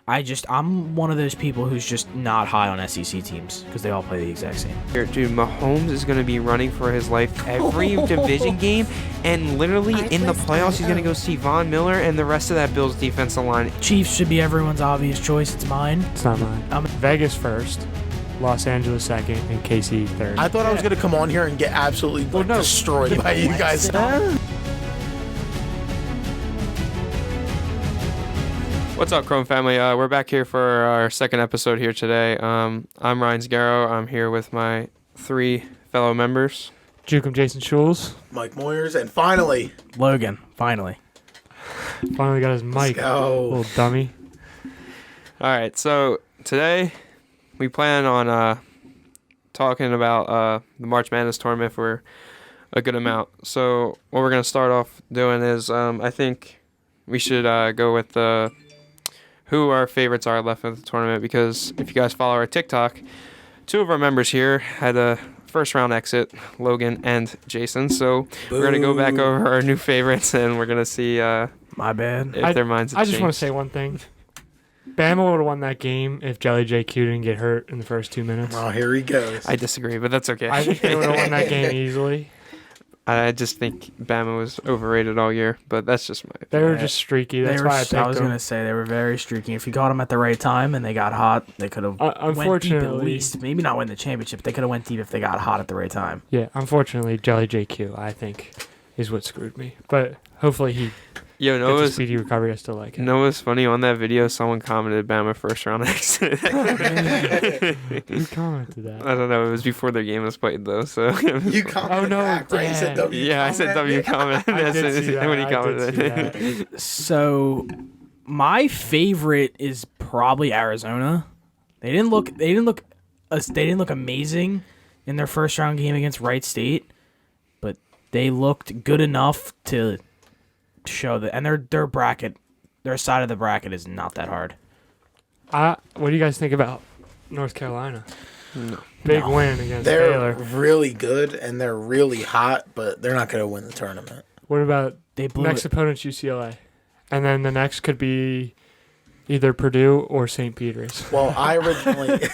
I'm one of those people who's just not high on SEC teams because they all play the exact same. Dude, Mahomes is going to be running for his life every division game, and literally in the playoffs, he's going to go see Von Miller and the rest of that Bills defensive line. Chiefs should be everyone's obvious choice. It's mine. It's not mine. Vegas first, Los Angeles second, and KC third. I thought I was going to come on here and get absolutely destroyed by you guys. What's up, Chrome family? We're back here for our second episode here today. I'm Ryan Sgarrow. I'm here with my three fellow members. Jukum Jason Schulz. Mike Moyers, and finally, Logan. Finally got his mic. Little dummy. All right, so today we plan on talking about the March Madness tournament for a good amount. So what we're going to start off doing is I think we should go with who our favorites are left in the tournament, because if you guys follow our TikTok, two of our members here had a first round exit, Logan and Jason. So we're going to go back over our new favorites and we're going to see my bad. If their minds have I just want to say one thing. Bama would have won that game if Jelly JQ didn't get hurt in the first 2 minutes. Oh, here he goes. I disagree, but that's okay. I think they would have won that game easily. I just think Bama was overrated all year, but that's just my opinion. They were just streaky. That's why I picked them. I was going to say they were very streaky. If you got them at the right time and they got hot, they could have went deep at least. Maybe not win the championship. They could have went deep if they got hot at the right time. Yeah, unfortunately, Jelly JQ, I think, is what screwed me. But hopefully he gets a speedy recovery. I still like it. You know what's funny? On that video, someone commented Bama first round exit. Who commented that? I don't know. It was before their game was played, though. So you commented back, right? You said W. Yeah, I said W comment. I did see that. When he commented. So my favorite is probably Arizona. They didn't look amazing in their first round game against Wright State, but they looked good enough to show that, and their bracket, their side of the bracket is not that hard. What do you guys think about North Carolina? Big win against Baylor. They're really good and they're really hot, but they're not going to win the tournament. What about next opponent's UCLA? And then the next could be either Purdue or St. Peter's. Well, I originally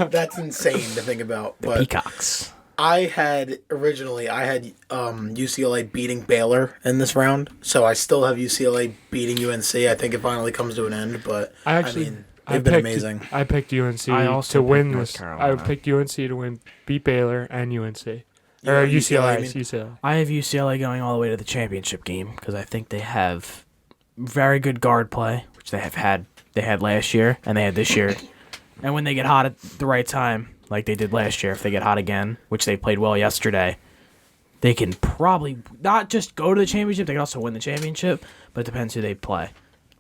that's insane to think about. But Peacocks. I had UCLA beating Baylor in this round, so I still have UCLA beating UNC. I think it finally comes to an end, but they've been amazing. I picked UNC to win this. I picked UNC to beat Baylor and UNC. Or UCLA. UCLA. I have UCLA going all the way to the championship game because I think they have very good guard play, which they had last year and they had this year. And when they get hot at the right time, like they did last year, if they get hot again, which they played well yesterday, they can probably not just go to the championship, they can also win the championship, but it depends who they play.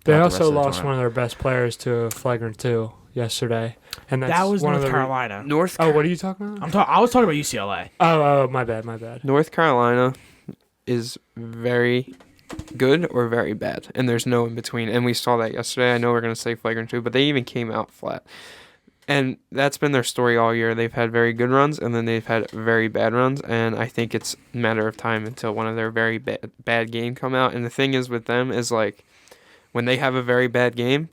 They also lost one of their best players to a flagrant 2 yesterday. And that was North Carolina. What are you talking about? I was talking about UCLA. Oh, my bad. North Carolina is very good or very bad, and there's no in between. And we saw that yesterday. I know we're going to say flagrant 2, but they even came out flat. And that's been their story all year. They've had very good runs, and then they've had very bad runs, and I think it's a matter of time until one of their very bad game come out. And the thing is with them is, like, when they have a very bad game,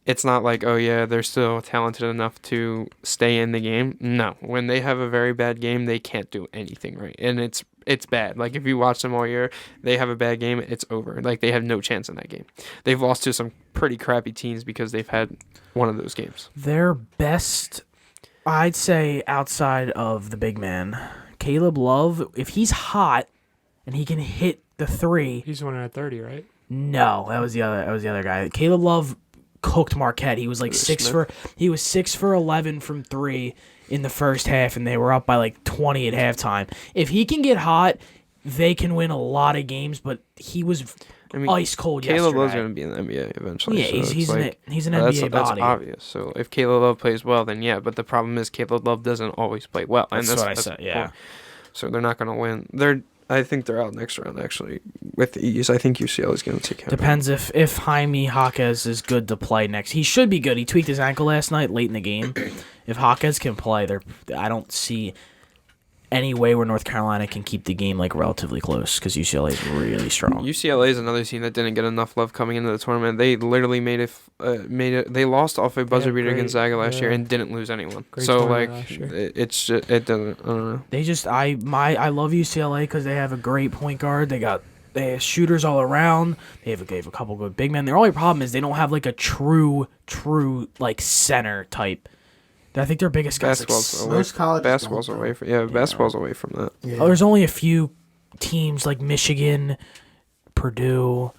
it's not like, oh, yeah, they're still talented enough to stay in the game. No. When they have a very bad game, they can't do anything right, and it's bad. Like, if you watch them all year, they have a bad game, it's over. Like, they have no chance in that game. They've lost to some pretty crappy teams because they've had one of those games. Their best, I'd say, outside of the big man, Caleb Love, if he's hot and he can hit the 3. He's winning at 30, right? No, that was the other guy. Caleb Love cooked Marquette. He was like 6 for 11 from 3 in the first half, and they were up by like 20 at halftime. If he can get hot, they can win a lot of games, but he was ice cold yesterday. Caleb Love's going to be in the NBA eventually. Yeah, so he's an NBA body. That's obvious. So if Caleb Love plays well, then yeah, but the problem is Caleb Love doesn't always play well. That's what I said, yeah. So they're not going to win. I think they're out next round, actually, with ease. I think UCLA is going to take care of it. Depends if Jaime Jaquez is good to play next. He should be good. He tweaked his ankle last night late in the game. If Jaquez can play, I don't see any way where North Carolina can keep the game like relatively close because UCLA is really strong. UCLA is another team that didn't get enough love coming into the tournament. They literally made it. They lost off a buzzer beater Gonzaga last year and didn't lose anyone. So like it doesn't. I don't know. They just I love UCLA because they have a great point guard. They have shooters all around. They have a couple good big men. Their only problem is they don't have like a true like center type. I think their biggest guys basketball's away from basketball's away from that. Yeah. There's only a few teams like Michigan, Purdue,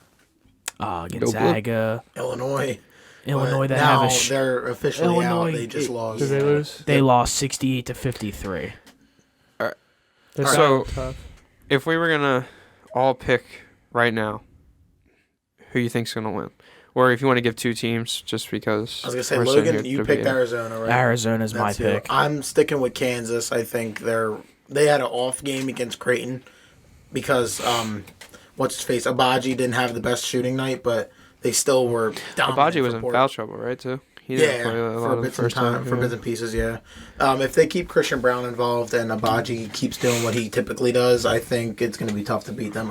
Gonzaga, Illinois that now have they're officially out. They just lost. Did they lose? They lost 68-53. All right. So if we were gonna all pick right now, who you think's gonna win? Or if you want to give two teams, just because. I was going to say, Logan, you picked Arizona, right? Arizona's my pick. I'm sticking with Kansas. I think they had an off game against Creighton because, what's his face? Abaji didn't have the best shooting night, but they still were dominant. Abaji was in foul trouble, right, too? He didn't play a lot of the first time. For bits and pieces, yeah. If they keep Christian Brown involved and Abaji keeps doing what he typically does, I think it's going to be tough to beat them.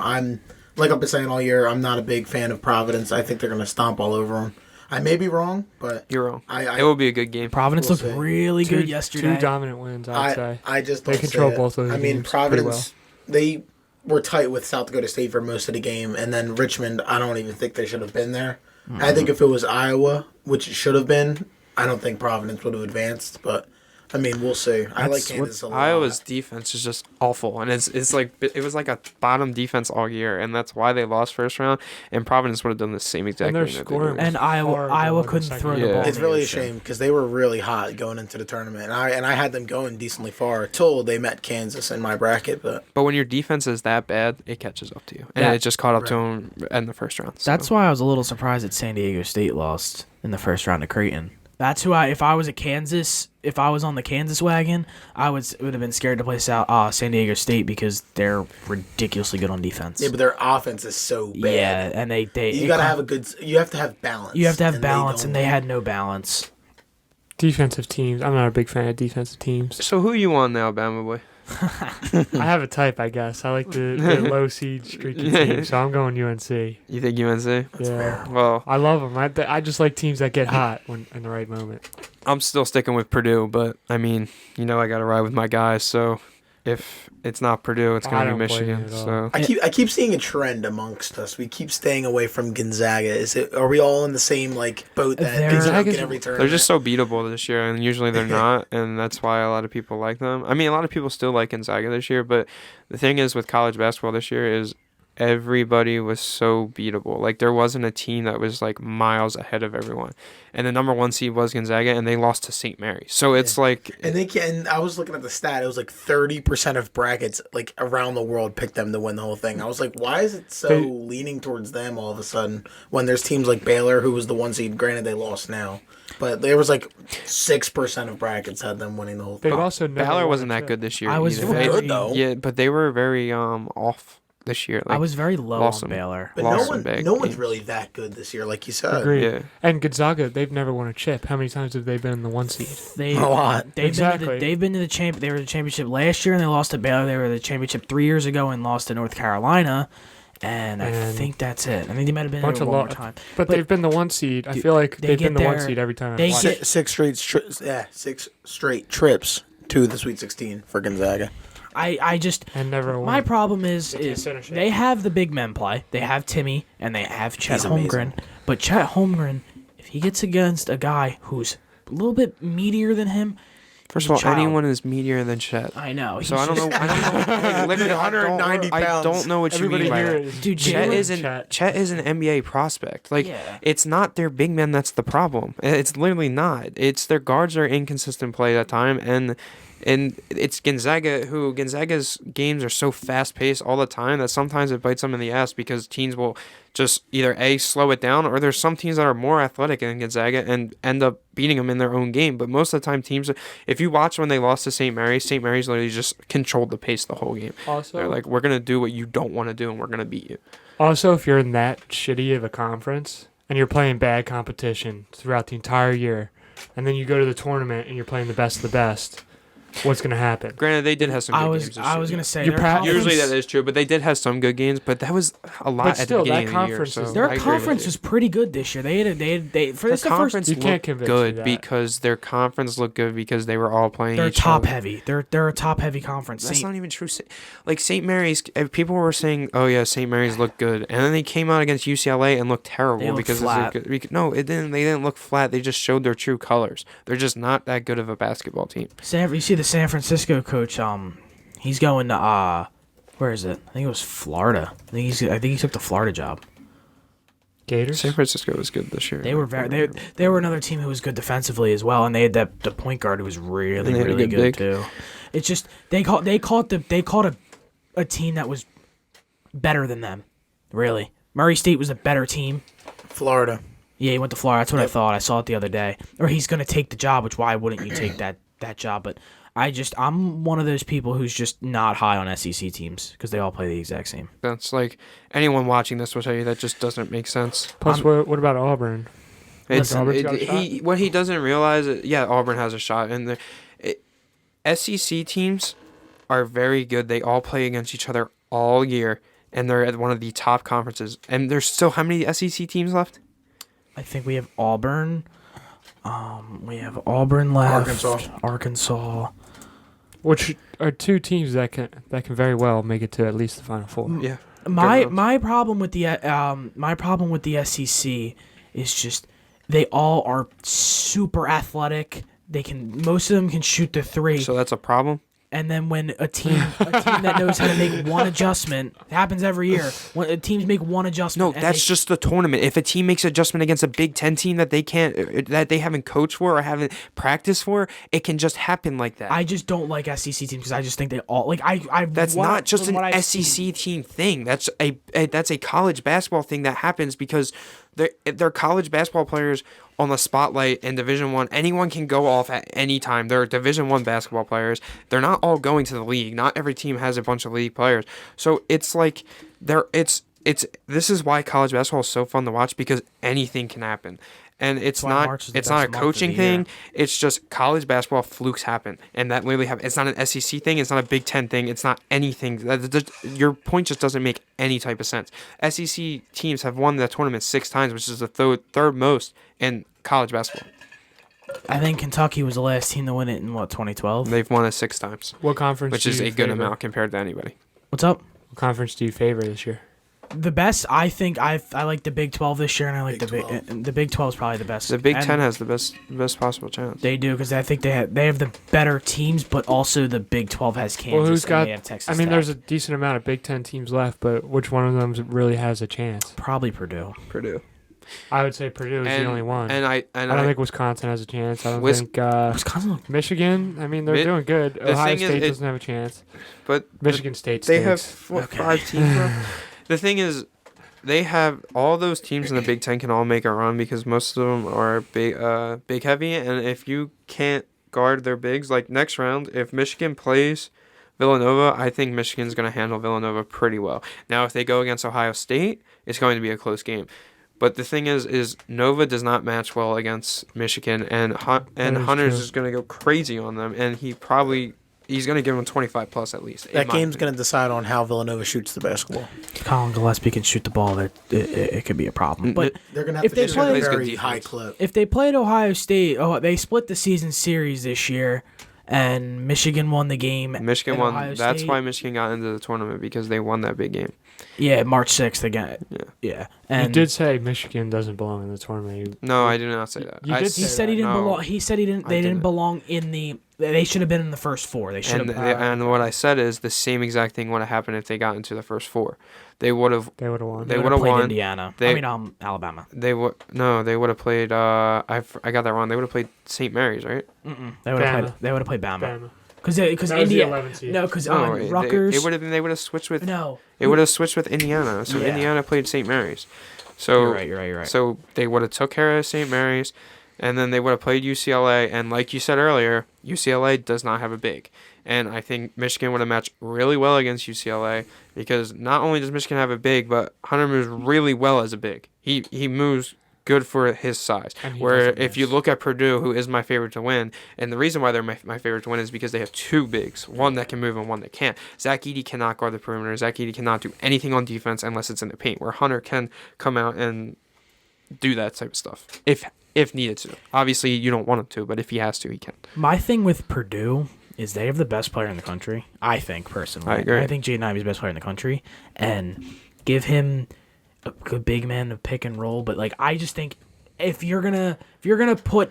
Like I've been saying all year, I'm not a big fan of Providence. I think they're going to stomp all over them. I may be wrong, but... You're wrong. It will be a good game. Providence looked really good yesterday. 2 dominant wins, I'd say. I just don't They control both of those games Providence, they were tight with South Dakota State for most of the game, and then Richmond, I don't even think they should have been there. Mm-hmm. I think if it was Iowa, which it should have been, I don't think Providence would have advanced, but... I mean, we'll see. I like Kansas a lot. Iowa's defense is just awful, and it's like it was like a bottom defense all year, and that's why they lost first round. And Providence would have done the same exact thing. And Iowa couldn't throw the ball. It's really a shame because they were really hot going into the tournament, and I had them going decently far till they met Kansas in my bracket. But when your defense is that bad, it catches up to you, and it just caught up to them in the first round. So. That's why I was a little surprised that San Diego State lost in the first round to Creighton. That's who if I was on the Kansas wagon, I would have been scared to play San Diego State because they're ridiculously good on defense. Yeah, but their offense is so bad. Yeah, and you have to have balance. You have to have balance, and they had no balance. Defensive teams. I'm not a big fan of defensive teams. So who you on now, Bama boy? I have a type, I guess. I like the low seed streaky team, so I'm going UNC. You think UNC? That's fair. Well, I love them. I just like teams that get hot in the right moment. I'm still sticking with Purdue, but I mean, I got to ride with my guys. So if it's not Purdue, it's going to be Michigan. So I keep seeing a trend amongst us. We keep staying away from Gonzaga. Are we all in the same boat that Gonzaga in every tournament? They're just so beatable this year, and usually they're not, and that's why a lot of people like them. I mean, a lot of people still like Gonzaga this year, but the thing is with college basketball this year is everybody was so beatable. Like there wasn't a team that was like miles ahead of everyone. And the number 1 seed was Gonzaga, and they lost to St. Mary's. So it's like, and I was looking at the stat. It was like 30% of brackets like around the world picked them to win the whole thing. I was like, why is it so leaning towards them all of a sudden when there's teams like Baylor, who was the 1 seed. Granted, they lost now, but there was like 6% of brackets had them winning the whole thing. Baylor wasn't that good this year. They were good though. Yeah, but they were very off this year. I was very low on Baylor. But no one's really that good this year, like you said. Agreed. Yeah. And Gonzaga, they've never won a chip. How many times have they been in the 1 seed? A lot. They've been to the champ. They were the championship last year, and they lost to Baylor. They were the championship 3 years ago and lost to North Carolina. And I think that's it. I mean, they might have been there one more time. But they've been the 1 seed. I feel like they've been the 1 seed every time. Six straight trips to the Sweet 16 for Gonzaga. I just and never won. My problem is they have the big men play. They have Timmy and they have Chet Holmgren. But Chet Holmgren, if he gets against a guy who's a little bit meatier than him, first of all, anyone is meatier than Chet. I know. So I don't know. Literally 190 pounds. I don't know what Everybody you mean by that. Dude, Chet is an NBA prospect. It's not their big men that's the problem. It's literally not. It's their guards are inconsistent play at time, and it's Gonzaga's games are so fast-paced all the time that sometimes it bites them in the ass because teams will just either slow it down, or there's some teams that are more athletic than Gonzaga and end up beating them in their own game. But most of the time, teams, if you watch when they lost to St. Mary's literally just controlled the pace the whole game. Also, they're like, we're going to do what you don't want to do, and we're going to beat you. Also, if you're in that shitty of a conference and you're playing bad competition throughout the entire year, and then you go to the tournament and you're playing the best of the best, what's going to happen. Granted, they did have some good games this year. I was gonna say Usually that is true, but they did have some good games. But that was a lot But at still, the beginning that of the year. conference So is- their I agree with conference you. was pretty good this year. They for The this the conference first. You can't looked convince me good that. because their conference looked good because they were all playing. They're each top other. heavy. They're a top heavy conference. That's Saint- not even true. Like St. Mary's, people were saying, "Oh yeah, St. Mary's looked good," and then they came out against UCLA and looked terrible They looked because flat. no, it didn't. They didn't look flat. They just showed their true colors. They're just not that good of a basketball team. You see the San Francisco coach. He's going to where is it? I think it was Florida. I think he took the Florida job. Gators? San Francisco was good this year. They were they were another team who was good defensively as well, and they had the point guard who was really And they had a really good good big. too. It's just they called a team that was better than them. Really, Murray State was a better team. Florida. Yeah, he went to Florida. That's what I thought. I saw it the other day. Or he's going to take the job, which why wouldn't you take that job? But I'm one of those people who's just not high on SEC teams because they all play the exact same. That's like anyone watching this will tell you that just doesn't make sense. Plus, what about Auburn? It's Auburn's got a shot? what he doesn't realize. Auburn has a shot, and SEC teams are very good. They all play against each other all year, and they're at one of the top conferences. And there's still how many SEC teams left? I think we have Auburn. We have Auburn left. Arkansas. Which are two teams that can very well make it to at least the Final Four. Yeah. My problem with the SEC is just they all are super athletic. Most of them can shoot the three. So that's a problem. And then when a team that knows how to make one adjustment, it happens every year. When teams make one adjustment. No, that's just the tournament. If a team makes an adjustment against a Big Ten team that they haven't coached for or haven't practiced for, it can just happen like that. I just don't like SEC teams because I just think they all like That's not just from an what I've SEC seen- team thing. That's a college basketball thing that happens because they're college basketball players on the spotlight in Division I. Anyone can go off at any time. They're Division I basketball players. They're not all going to the league. Not every team has a bunch of league players. So it's like this is why college basketball is so fun to watch because anything can happen. And it's why not March is the it's not a best month of coaching the thing. year. It's just college basketball flukes happen, and that literally happens. It's not an SEC thing. It's not a Big Ten thing. It's not anything. Your point just doesn't make any type of sense. SEC teams have won the tournament 6 times, which is the third most in college basketball. I think Kentucky was the last team to win it in 2012. They've won it 6 times, What conference? which do is you a good favor? amount compared to anybody. What's up? What conference do you favor this year? The best, I think I like the Big 12 this year, and I like Big the Big 12 is probably the best. The Big And Ten has the best possible chance. They do because I think they have the better teams, but also the Big 12 has Kansas. Well, who's and got? they have Texas I mean, Tech. there's a decent amount of Big Ten teams left, but which one of them really has a chance? Probably Purdue. Purdue. I would say Purdue is the only one. And I don't think Wisconsin has a chance. I don't Wis- think Wisconsin. Michigan. I mean, they're doing good. the Ohio thing is, State doesn't have a chance. But Michigan State. they have stinks. 5 teams left. The thing is, they have all those teams in the Big Ten can all make a run because most of them are big heavy, and if you can't guard their bigs, like next round, if Michigan plays Villanova, I think Michigan's going to handle Villanova pretty well. Now, if they go against Ohio State, it's going to be a close game. But the thing is Nova does not match well against Michigan, and Hunter's true. is going to go crazy on them, and he's going to give them 25 plus at least. That game's going to decide on how Villanova shoots the basketball. Colin Gillespie can shoot the ball. It could be a problem. But They're going to have If to they shoot play- at a Plays good very defense. high clip. if they played Ohio State, they split the season series this year, and Michigan won the game. Michigan and won. Ohio That's State- why Michigan got into the tournament because they won that big game. Yeah, March 6th again. Yeah. Yeah. You And did say Michigan doesn't belong in the tournament. No, I did not say that. You I did He say said he didn't no. belong. He said he didn't. I They didn't didn't. belong in the. They should have been in the first 4. They should And, have. and what I said is the same exact thing would have happened if they got into the first 4. They would have. They would have won. They would've would've played won. Indiana. They- Alabama. They would. No, they would have played. I got that wrong. They would have played St. Mary's, right? They would have Bama. played. They would have played Bama. Bama. Because That was the Indiana. 11th seed. No, because No, Rutgers. It would have been. They would have switched with. No. It would have switched with Indiana. So Yeah. Indiana played St. Mary's. So You're right. So they would have took care of St. Mary's, and then they would have played UCLA. And like you said earlier, UCLA does not have a big. And I think Michigan would have matched really well against UCLA because not only does Michigan have a big, but Hunter moves really well as a big. He moves good for his size. Where if you look at Purdue, who is my favorite to win, and the reason why they're my favorite to win is because they have two bigs, one that can move and one that can't. Zach Edey cannot guard the perimeter. Zach Edey cannot do anything on defense unless it's in the paint, where Hunter can come out and do that type of stuff if needed to. Obviously, you don't want him to, but if he has to, he can. My thing with Purdue is they have the best player in the country, I think, personally. I agree. I think Jaden Ivey's the best player in the country, and give him a good big man to pick and roll. But like, I just think if you're gonna put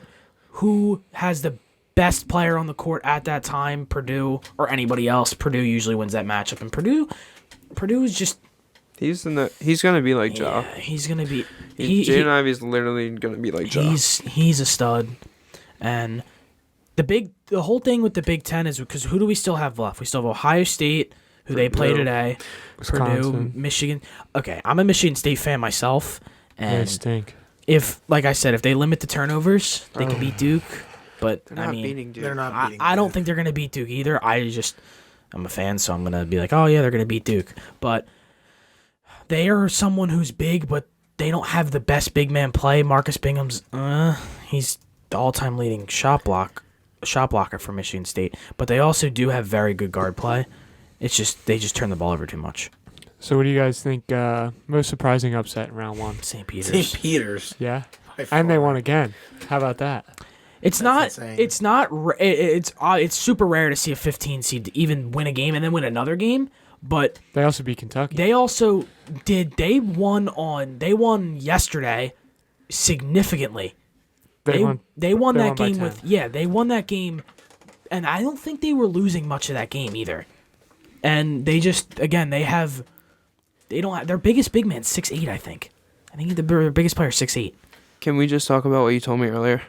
who has the best player on the court at that time, Purdue or anybody else, Purdue usually wins that matchup. And Purdue is just he's gonna be like Ja. Yeah, he's gonna be. Jaden Ivey's literally gonna be like Ja. He's a stud, and the whole thing with the Big Ten is because who do we still have left? We still have Ohio State, who they play today, Wisconsin. Purdue, Michigan. Okay, I'm a Michigan State fan myself, They and stink. if, like I said, if they limit the turnovers, they can beat Duke. But They're not beating Duke. They're not beating I don't Duke. think they're gonna beat Duke either. I'm a fan, so I'm gonna be like, oh yeah, they're gonna beat Duke. But they are someone who's big, but they don't have the best big man play. Marcus Bingham's he's the all-time leading shot blocker for Michigan State. But they also do have very good guard play. It's just they just turn the ball over too much. So what do you guys think most surprising upset in round one? St. Peters. St. Peters. Yeah. By And they far. won again. How about that? It's That's not. insane. It's not. It's super rare to see a 15 seed to even win a game and then win another game. But They also beat Kentucky. they also did. They won yesterday significantly. They won they that won by game 10. with They won that game, and I don't think they were losing much of that game either. And they just again they don't have their biggest big man 6'8", I think. I think their biggest player 6'8". Can we just talk about what you told me earlier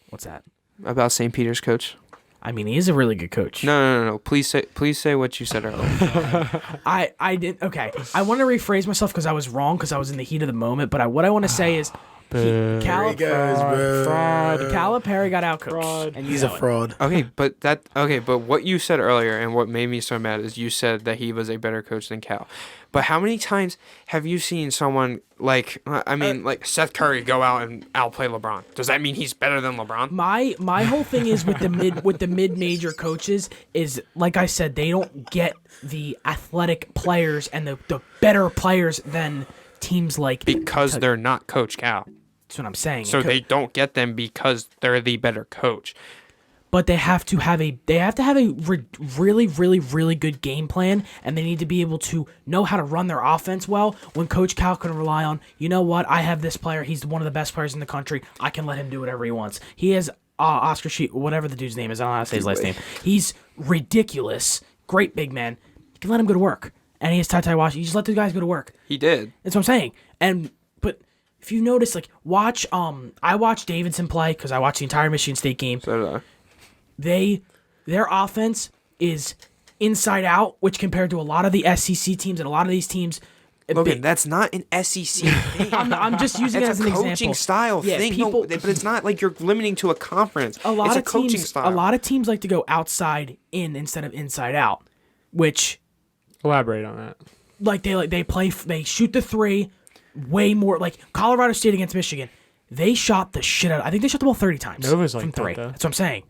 What's that? about St. Peter's coach? I mean, he is a really good coach. No. Please say what you said earlier. I didn't. Okay, I want to rephrase myself because I was wrong because I was in the heat of the moment. But what I want to say is, Boo. There he goes, bro. Calipari got outcoached, Fraud. and He's a fraud. But what you said earlier and what made me so mad is you said that he was a better coach than Cal. But how many times have you seen someone like Seth Curry go out and outplay LeBron? Does that mean he's better than LeBron? My whole thing is with the mid-major coaches is, like I said, they don't get the athletic players and the better players than teams like Because they're not Coach Cal. That's what I'm saying. So they don't get them because they're the better coach. But they have to have a really, really, really good game plan, and they need to be able to know how to run their offense well. When Coach Cal can rely on, you know what, I have this player. He's one of the best players in the country. I can let him do whatever he wants. He has Oscar Sheet, whatever the dude's name is. I don't know how to say his last name. He's ridiculous. Great big man. You can let him go to work. And he has Ty Washington. You just let the guys go to work. He did. That's what I'm saying. But if you notice, like, watch. I watched Davidson play because I watched the entire Michigan State game. So did I. Their offense is inside out, which compared to a lot of the SEC teams and a lot of these teams. Logan, that's not an SEC thing. I'm just using it as an It's a example. coaching style thing. People, But it's not like you're limiting to a conference. a lot it's of a coaching teams, style. a lot of teams like to go outside in instead of inside out, which Elaborate on that. they shoot the three way more. Like Colorado State against Michigan, they shot the shit out. I think they shot the ball 30 times. Nova's like from that, three. though. That's what I'm saying.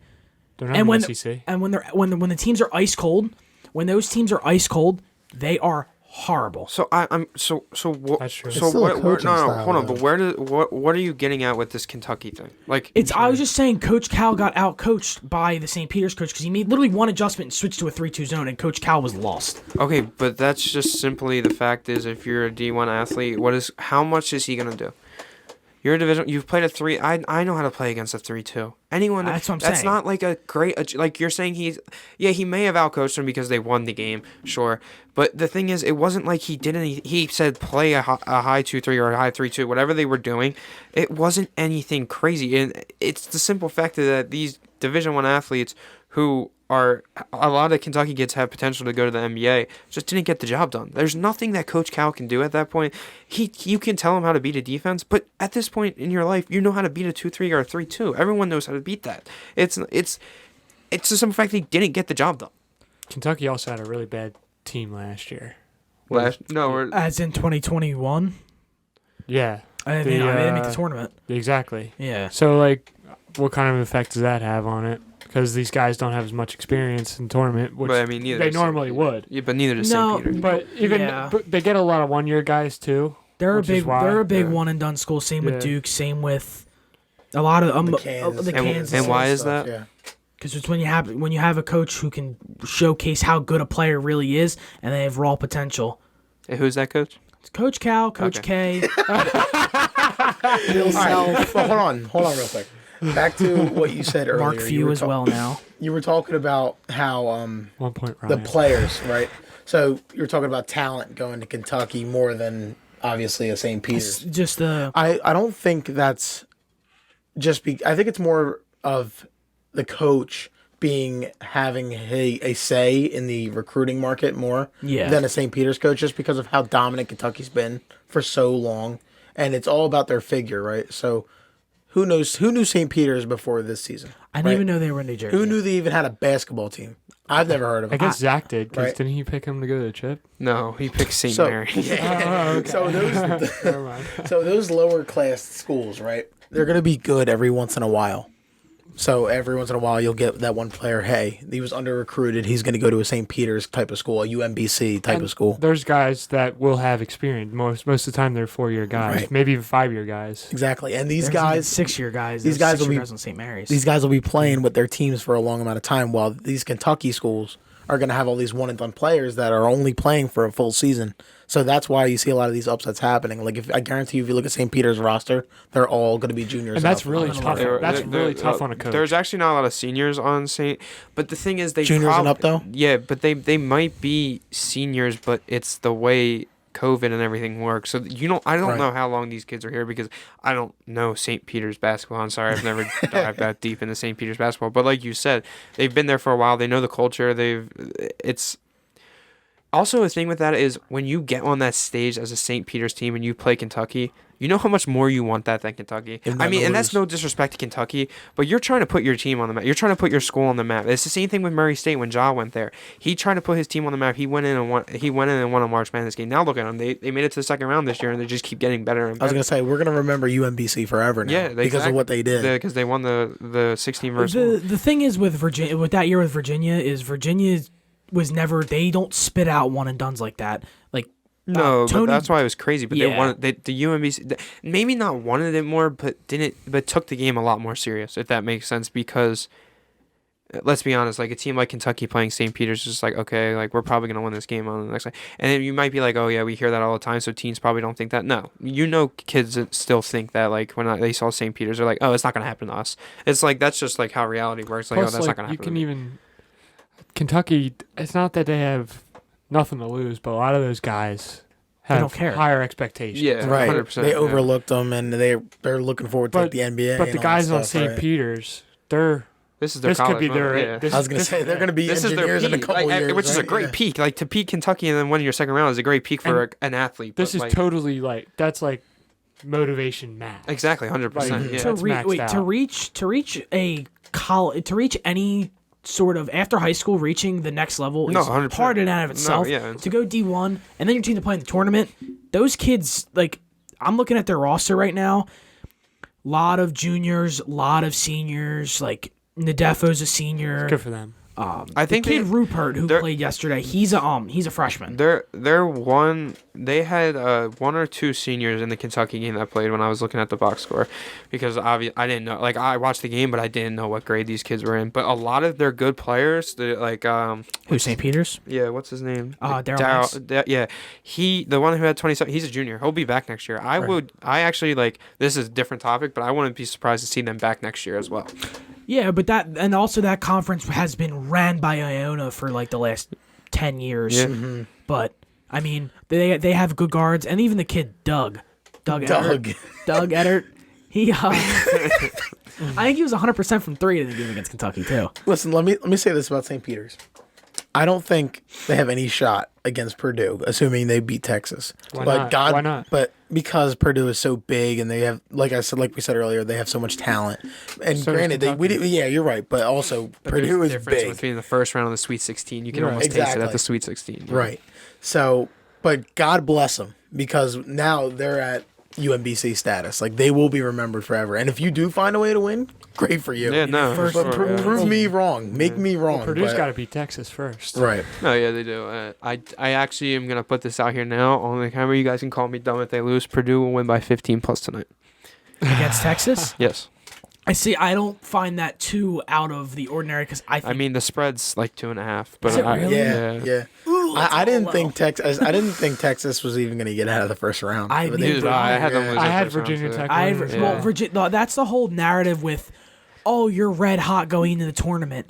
They're not And in when the SEC. when the teams are ice cold, when those teams are ice cold, they are horrible. So what? That's true. So It's still a what? coaching No, style, hold on. though. But what are you getting at with this Kentucky thing? Like, I was just saying, Coach Cal got out-coached by the St. Peter's coach because he made literally one adjustment and switched to a 3-2 zone, and Coach Cal was lost. okay, but that's just simply the fact is, if you're a D1 athlete, how much is he gonna do? You're a division. You've played a 3. I know how to play against a 3-2. Anyone. That's what I'm That's saying. not like a great. Like you're saying, he may have outcoached them because they won the game, sure. But the thing is, it wasn't like he did any. He said play a high 2-3 or a high 3-2, whatever they were doing. It wasn't anything crazy, and it's the simple fact that these Division 1 athletes who are a lot of Kentucky kids have potential to go to the NBA, just didn't get the job done. There's nothing that Coach Cal can do at that point. You can tell him how to beat a defense, but at this point in your life, you know how to beat a 2-3 or a 3-2. Everyone knows how to beat that. It's the simple fact that he didn't get the job done. Kentucky also had a really bad team last year. As in 2021? Yeah. I mean, they made the tournament. Exactly. Yeah. So, like, what kind of effect does that have on it? Because these guys don't have as much experience in tournament, which but, I mean, neither they does normally St. would. Yeah, but neither does St. Peter's. But but they get a lot of 1-year guys too. They're a big Yeah. one and done school. Same Yeah. with Duke. Same with a lot of the Kansas. And why is stuff, that? Yeah. Because it's when you have a coach who can showcase how good a player really is, and they have raw potential. Hey, who's that coach? It's Coach Cal, Coach K. All right, hold on real quick. Back to what you said earlier. Mark Few as well now. You were talking about how 1 point, the Ryan. players, right? So you were talking about talent going to Kentucky more than obviously a St. Peter's. Just the I don't think that's just I think it's more of the coach having a say in the recruiting market more than a St. Peter's coach, just because of how dominant Kentucky's been for so long, and it's all about their figure, right? So who knew St. Peter's before this season? I didn't even know they were in New Jersey. Who knew they even had a basketball team? I've never heard of I them. guess Zach did, because Right. didn't he pick him to go to the chip? No, he picked St. So, Mary. Okay. so those Never mind. so those lower class schools, right? They're gonna be good every once in a while. So every once in a while, you'll get that one player. Hey, he was under recruited. He's going to go to a St. Peter's type of school, a UMBC type of school. There's guys that will have experience. Most of the time, they're 4-year guys, Right. maybe even 5-year guys. Exactly, and these There's guys, 6-year guys. these guys will be on St. Mary's. these guys will be playing with their teams for a long amount of time, while these Kentucky schools are going to have all these one and done players that are only playing for a full season. So that's why you see a lot of these upsets happening. Like I guarantee you, if you look at St. Peter's roster, they're all going to be juniors. And that's up. really tough. That's really tough on a coach. There's actually not a lot of seniors on St. But the thing is, they Juniors and up, though? Yeah, but they might be seniors, but it's the way COVID and everything works. So I don't Right. know how long these kids are here, because I don't know St. Peter's basketball. I'm sorry, I've never dived that deep into St. Peter's basketball. But like you said, they've been there for a while. They know the culture. It's also a thing with that is when you get on that stage as a St. Peter's team and you play Kentucky, you know how much more you want that than Kentucky. I mean, and that's no disrespect to Kentucky, but you're trying to put your team on the map. You're trying to put your school on the map. It's the same thing with Murray State when Ja went there. He tried to put his team on the map. He went in and won a March Madness game. Now look at them. They made it to the second round this year, and they just keep getting better and better. I was going to say, we're going to remember UMBC forever now. Yeah, because of what they did. Because they won the 16 versus The thing is with Virginia, with that year with Virginia, is Virginia was never. They don't spit out one and dones like that. Like No, Tony, but that's why it was crazy. But Yeah. they wanted the UMBC maybe not wanted it more, but took the game a lot more serious, if that makes sense. Because let's be honest, like a team like Kentucky playing St. Peter's is just like, okay, like we're probably gonna win this game on the next night. And then you might be like, oh yeah, we hear that all the time, so teams probably don't think that. No, kids that still think that, like when they saw St. Peter's, they're like, oh, it's not gonna happen to us. It's like that's just like how reality works. Like, Plus, oh, that's not gonna happen. You can even Kentucky. It's not that they have nothing to lose, but a lot of those guys have don't care. higher expectations. Yeah, Right. 100%, They yeah. overlooked them, and they're looking forward to like, the NBA. But and the all guys that on stuff, St. right? Peter's, This is their this could college be run, their. yeah. This, I was going to this- say, they're going to be This is their engineers in a peak, couple years. which is a right? great Yeah. peak. Like to peak Kentucky and then winning your second round is a great peak for an athlete. This but, is like, totally that's like motivation max. exactly 100%. Like, Yeah. to- That's maxed out. to reach a college, to reach any sort of after high school, reaching the next level is 100%. hard in and of No, itself. yeah. To go D1 and then your team to play in the tournament, those kids, like I'm looking at their roster right now, lot of juniors, lot of seniors, like Nadefo's a senior. Good for them. I think the kid Rupert who they're- played yesterday, he's a freshman. They had one or two seniors in the Kentucky game that played when I was looking at the box score, because I didn't know, like I watched the game but I didn't know what grade these kids were in. But a lot of their good players, like Who, St. Peter's? yeah, what's his name? Darryl Banks. Yeah, the one who had 27. He's a junior. He'll be back next year. I actually like. This is a different topic, but I wouldn't be surprised to see them back next year as well. Yeah, but that conference has been ran by Iona for like the last 10 years. Yeah. Mm-hmm. But I mean, they have good guards, and even the kid Doug Eddard, he I think he was 100% from 3 in the game against Kentucky too. Listen, let me say this about St. Peter's. I don't think they have any shot against Purdue, assuming they beat Texas. Why but not? Why not? But because Purdue is so big and they have, like we said earlier, they have so much talent. And So does granted, Kentucky. yeah, you're right. But also, Purdue There's is a difference big, between the first round and the Sweet 16. You can Right. almost taste it Exactly. at the Sweet 16. right? So, but God bless them, because now they're at UMBC status. Like, they will be remembered forever. And if you do find a way to win, great for you. Yeah, no. First- for But sure, yeah. prove me wrong. Make me wrong. Well, Purdue's but- got to beat Texas first. Right. No, yeah, they do. I actually am gonna put this out here now on the camera. You guys can call me dumb if they lose. Purdue will win by 15 plus tonight. Against Texas? Yes. I see. I don't find that too out of the ordinary because I think. I mean, the spread's like 2.5. But Is it really? Yeah. Ooh, that's I didn't all think low. Texas. I didn't think Texas was even going to get out of the first round. I But neither they did I. I had them yeah. lose I the had first round, Virginia too. Tech. I winning. well, Yeah. Virginia. No, that's the whole narrative with, oh, you're red hot going into the tournament.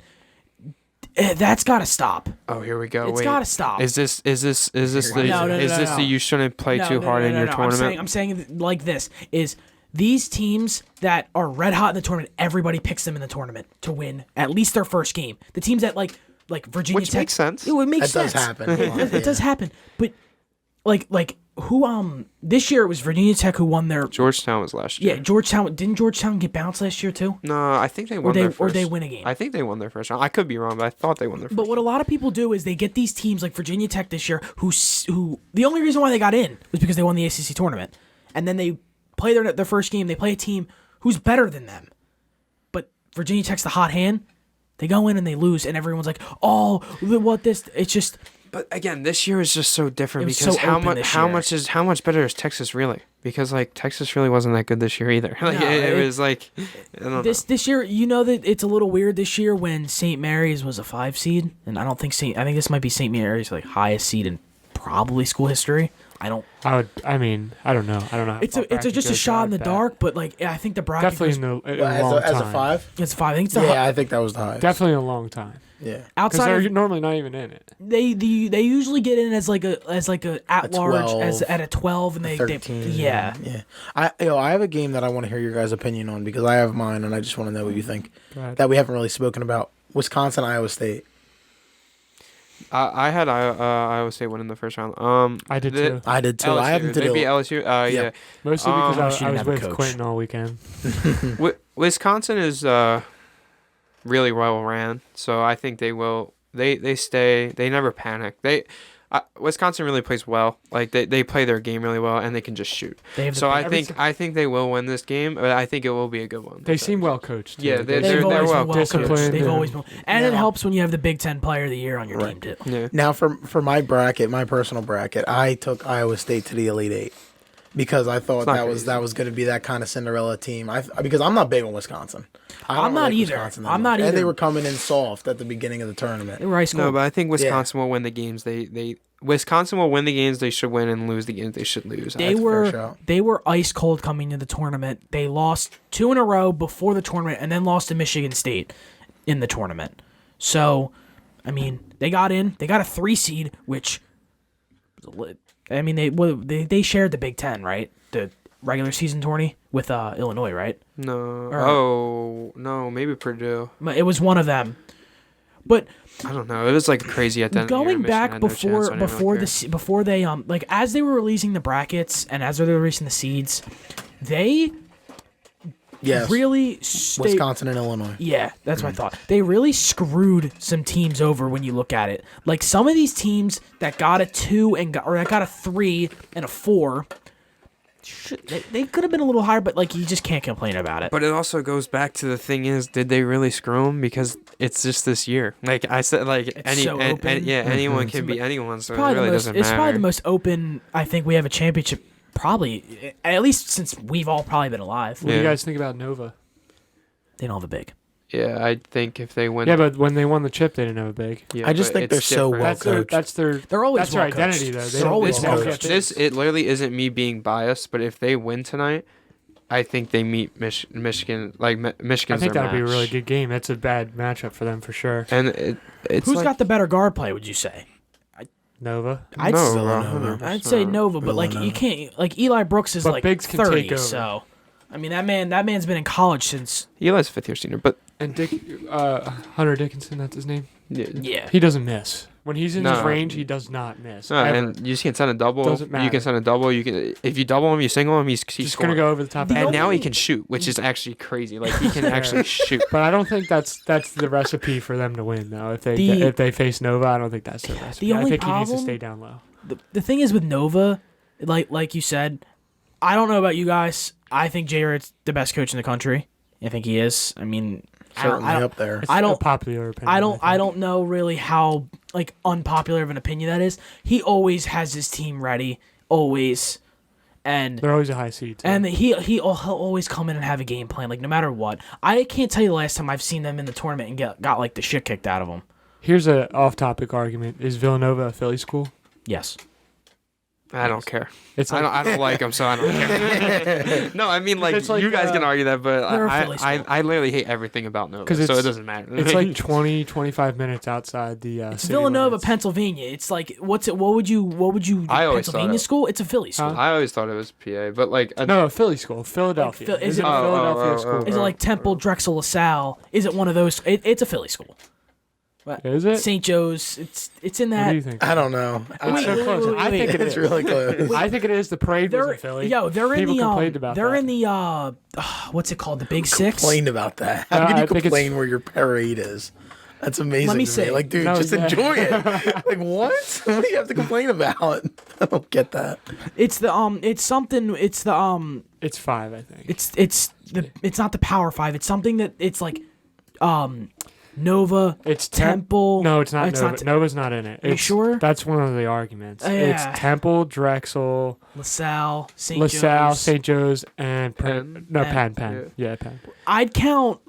That's got to stop. Oh, here we go. It's Wait. got to stop. Is this the No. the you shouldn't play too hard in your tournament? I'm saying like this is these teams that are red hot in the tournament. Everybody picks them in the tournament to win at least their first game. The teams that like Virginia Which Tech, makes sense. It would make That sense. does happen. It does happen. But like who this year it was Virginia Tech who won their Georgetown was last year. yeah Georgetown. Didn't Georgetown get bounced last year too? No, I think they won their first. Or they win a game. I think they won their first round. I could be wrong, but I thought they won their first. But what a lot of people do is they get these teams like Virginia Tech this year, who the only reason why they got in was because they won the ACC tournament, and then they play their first game. They play a team who's better than them, but Virginia Tech's the hot hand. They go in and they lose, and everyone's like, "Oh, what this?" It's just But again, this year is just so different It was because so open this year. how much better is Texas really? Because like Texas really wasn't that good this year either. Like No, it was like I don't know. this year. You know that it's a little weird this year when St. Mary's was a 5 seed, and I don't think I think this might be St. Mary's like highest seed in probably school history. I don't know. I don't know. How It's far bracket just a goes shot in the like that. dark, but like I think the bracket Definitely goes, in a As long a time. 5? it's 5. I think it's the Yeah, I think that was the highest. Definitely a long time. Yeah. Because outside they're of, normally not even in it. they usually get in as like a at large 12, as at a 12 and they 13. yeah. I have a game that I want to hear your guys' opinion on because I have mine and I just want to know what you think. Go ahead. That we haven't really spoken about. Wisconsin, Iowa State. I had Iowa State winning the first round. I did the- too. I did too. LSU, I haven't they did beat it. LSU. Yeah. Mostly because she I didn't was have a with coach. Quentin all weekend. Wisconsin is really well ran, so I think they will. They stay. They never panic. Wisconsin really plays well. Like they play their game really well, and they can just shoot. They have the So big- I think they will win this game, but I think it will be a good one. They seem well coached. Too. Yeah, they've they're always well been well coached. disciplined They've and- always been, and it Yeah. helps when you have the Big Ten Player of the Year on your team too. Yeah. Now, for my bracket, my personal bracket, I took Iowa State to the Elite Eight because I thought not that was crazy. going to be that kind of Cinderella team. Because I'm not big on Wisconsin. I don't I'm not like either. Wisconsin that I'm much. not And they either. were coming in soft at the beginning of the tournament. They were high school. No, but I think Wisconsin will win the games. Wisconsin will win the games they should win and lose the games they should lose. They That's a fair were shout. they were ice cold coming into the tournament. They lost 2 in a row before the tournament, and then lost to Michigan State in the tournament. So, I mean, they got in. They got a 3 seed, which, I mean, they shared the Big Ten, right? The regular season tourney with Illinois, right? No. No, maybe Purdue. But it was one of them. But I don't know. It was like crazy at the end. going of the year. Michigan back had no chance, so I didn't really care. before they like as they were releasing the brackets and as they were releasing the seeds, they Yes. really Wisconsin and Illinois. Yeah, that's what I thought. They really screwed some teams over when you look at it. Like some of these teams that got a 2 or that got a 3 and a 4, they could have been a little higher, but like you just can't complain about it. But it also goes back to the thing is, did they really screw them? Because it's just this year. Like I said, like so open. anyone can be anyone, so it probably really the most, doesn't it's matter. probably the most open I think we have a championship. Probably, at least since we've all probably been alive. What do you Yeah. guys think about Nova? They don't have a big. Yeah, I think if they win, Yeah, but when they won the chip, they didn't have a big. yeah, I just but think they're it's so different. well That's their. They're always That's their well coached. identity, though. They They're don't- always they well don't coached. get This it literally isn't me being biased, but if they win tonight, I think they meet Michigan. Like I Michigan's think their that would be a match. really good game. That's a bad matchup for them for sure. And it's Who's like, got the better guard play? Would you say? Nova. I'd no, say- Villanova. I'd say Nova, but like Villanova. you can't. Like Eli Brooks is But like bigs can 30, take over. so I mean that man's been in college since. Eli's a fifth-year senior, but And Hunter Dickinson, that's his name. Yeah. He doesn't miss. When he's in his No. range, he does not miss. no, ever. and you can send a double. Doesn't You matter. can send a double. You can if you double him, you single him. He's just scoring. gonna go over the top. The And and now he only- can shoot, which is actually crazy. Like he can actually shoot. But I don't think that's the recipe for them to win though. If The- they face Nova, I don't think that's the recipe. The I only think he needs to problem- stay down low. The thing is with Nova, like you said, I don't know about you guys. I think Jay Wright's the best coach in the country. I think he is. I mean, Certainly up there. It's a popular opinion. I don't know really how like unpopular of an opinion that is. He always has his team ready, always, and they're always a high seed. Too. And he'll always come in and have a game plan, like no matter what. I can't tell you the last time I've seen them in the tournament and got like the shit kicked out of them. Here's an off-topic argument: is Villanova a Philly school? Yes. I don't care. It's like, I don't like them, so I don't care. No, I mean, like you guys can argue that, but I literally hate everything about Nova, so it doesn't matter. It's like 20, 25 minutes outside the it's city Villanova, limits. Pennsylvania. It's like, what would you Pennsylvania school? It's a Philly school. I always thought it was PA, but like... No, Philly school. Philadelphia. Like, is it a Philadelphia school? Is it like Temple, Drexel, LaSalle? Is it one of those? It's a Philly school. What? Is it? St. Joe's. It's in that. What do you think? I don't know. It's so close. I think it's really close. I think it is. The parade was in Philly. They're People in the complained about they're that. in the what's it called? The Big Six. Complained about that. How can you complain where your parade is? That's amazing. Let me to say, like, dude, just enjoy it. Like, what? What do you have to complain about? I don't get that. It's the It's something. It's the It's 5, I think. It's not the Power 5. It's something that it's like Nova. It's Temple. No, it's not Nova. Nova's not in it. Are you sure? That's one of the arguments. Yeah. It's Temple, Drexel, LaSalle, St. Joe's, and Penn. Penn. Yeah, Penn. I'd count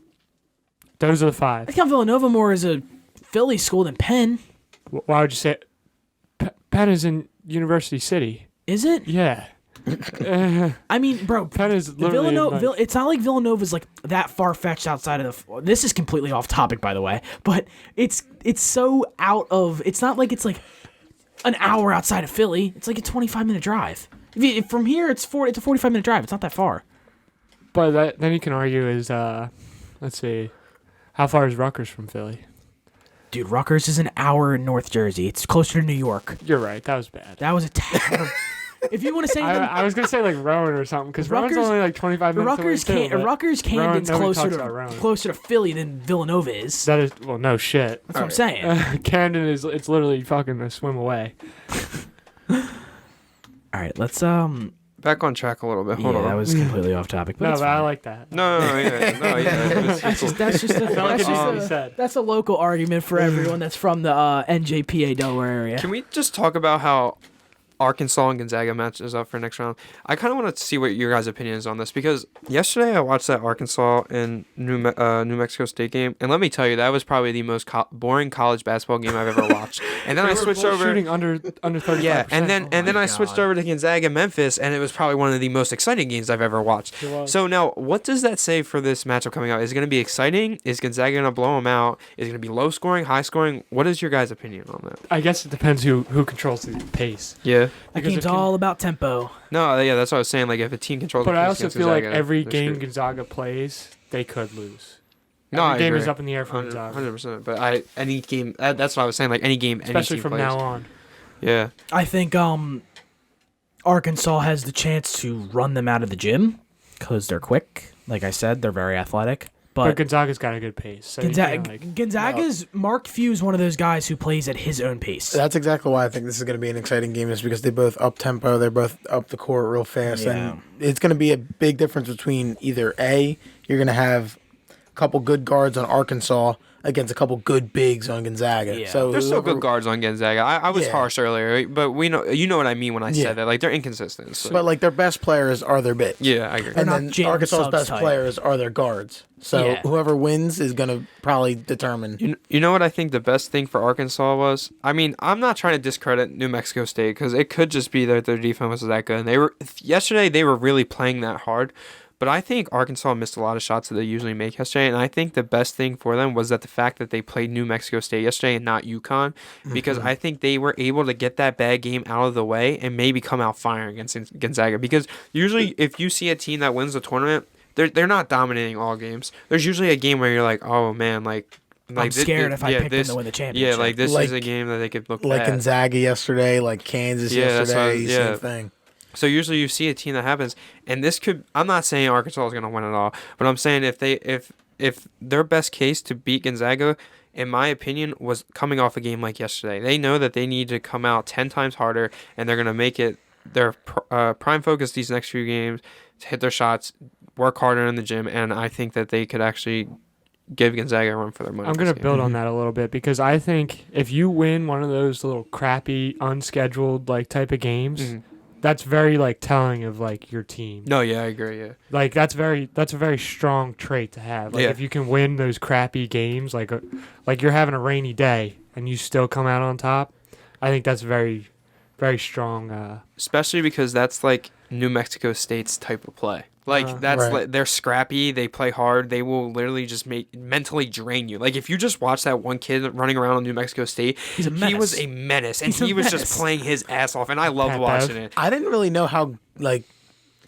Those are the 5. Villanova more as a Philly school than Penn. Why would you say Penn is in University City? Is it? Yeah. I mean, bro, Penn is literally Villanova. It's not like Villanova's like that far fetched outside of the. This is completely off topic, by the way, but it's so out of. It's not like it's like an hour outside of Philly. It's like a 25-minute drive. If from here, it's a 45-minute drive. It's not that far. But then you can argue is let's see, how far is Rutgers from Philly? Dude, Rutgers is an hour in North Jersey. It's closer to New York. You're right. That was bad. That was a terrible. If you want to say, I was gonna say like Rowan or something because Rowan's only like 25 minutes away too. Rutgers Camden's closer to Philly than Villanova is. That is no shit. That's what I'm saying. Camden it's literally fucking a swim away. All right, let's back on track a little bit. Hold on. That was completely off topic. But I like that. No, yeah. That's a local argument for everyone that's from the NJPA Delaware area. Can we just talk about how Arkansas and Gonzaga matches up for next round? I kind of want to see what your guys' opinion is on this because yesterday I watched that Arkansas and New Mexico State game, and let me tell you, that was probably the most boring college basketball game I've ever watched. And then I switched over shooting under 35%. Yeah, and then I switched over to Gonzaga Memphis, and it was probably one of the most exciting games I've ever watched. So now, what does that say for this matchup coming out? Is it going to be exciting? Is Gonzaga going to blow them out? Is it going to be low scoring, high scoring? What is your guys' opinion on that? I guess it depends who controls the pace. Yeah. That game's all about tempo. No, yeah, that's what I was saying. Like, if a team controls the pace, but I also feel Gonzaga, like every game Gonzaga plays, they could lose. No, every game is up in the air for Gonzaga. 100%. But any game, that's what I was saying. Like any game, especially any team from plays. now on. Yeah. I think Arkansas has the chance to run them out of the gym because they're quick. Like I said, they're very athletic. But Gonzaga's got a good pace. So Gonzaga's Mark Few is one of those guys who plays at his own pace. That's exactly why I think this is going to be an exciting game, is because they both up tempo, they're both up the court real fast, and it's going to be a big difference between either A, you're going to have a couple good guards on Arkansas against a couple good bigs on Gonzaga. Yeah. So there's still good guards on Gonzaga. I was harsh earlier, but we know what I mean when I said that. Like they're inconsistent. So. But like their best players are their bigs. Yeah, I agree. And then Arkansas's best players are their guards. So whoever wins is going to probably determine. You know what I think the best thing for Arkansas was? I mean, I'm not trying to discredit New Mexico State because it could just be that their defense was that good. And yesterday they were really playing that hard. But I think Arkansas missed a lot of shots that they usually make yesterday, and I think the best thing for them was that the fact that they played New Mexico State yesterday and not UConn, because I think they were able to get that bad game out of the way and maybe come out firing against Gonzaga. Because usually if you see a team that wins the tournament, they're not dominating all games. There's usually a game where you're like, oh man, I'm scared if I pick them to win the championship. Yeah, like this is a game that they could look like bad. Gonzaga yesterday, like Kansas yesterday, same thing. So usually you see a team that happens, and this could. I'm not saying Arkansas is going to win it all, but I'm saying if their best case to beat Gonzaga, in my opinion, was coming off a game like yesterday. They know that they need to come out 10 times harder, and they're going to make it their prime focus these next few games to hit their shots, work harder in the gym, and I think that they could actually give Gonzaga a run for their money. I'm going to build on that a little bit because I think if you win one of those little crappy, unscheduled like type of games, that's very like telling of like your team. No, yeah, I agree. Yeah, like that's a very strong trait to have. Like if you can win those crappy games, like you're having a rainy day and you still come out on top, I think that's very, very strong. Especially because that's like New Mexico State's type of play. Like they're scrappy. They play hard. They will literally just mentally drain you. Like if you just watch that one kid running around on New Mexico State, he was a menace, and he was just playing his ass off, and I loved watching it. I didn't really know how like.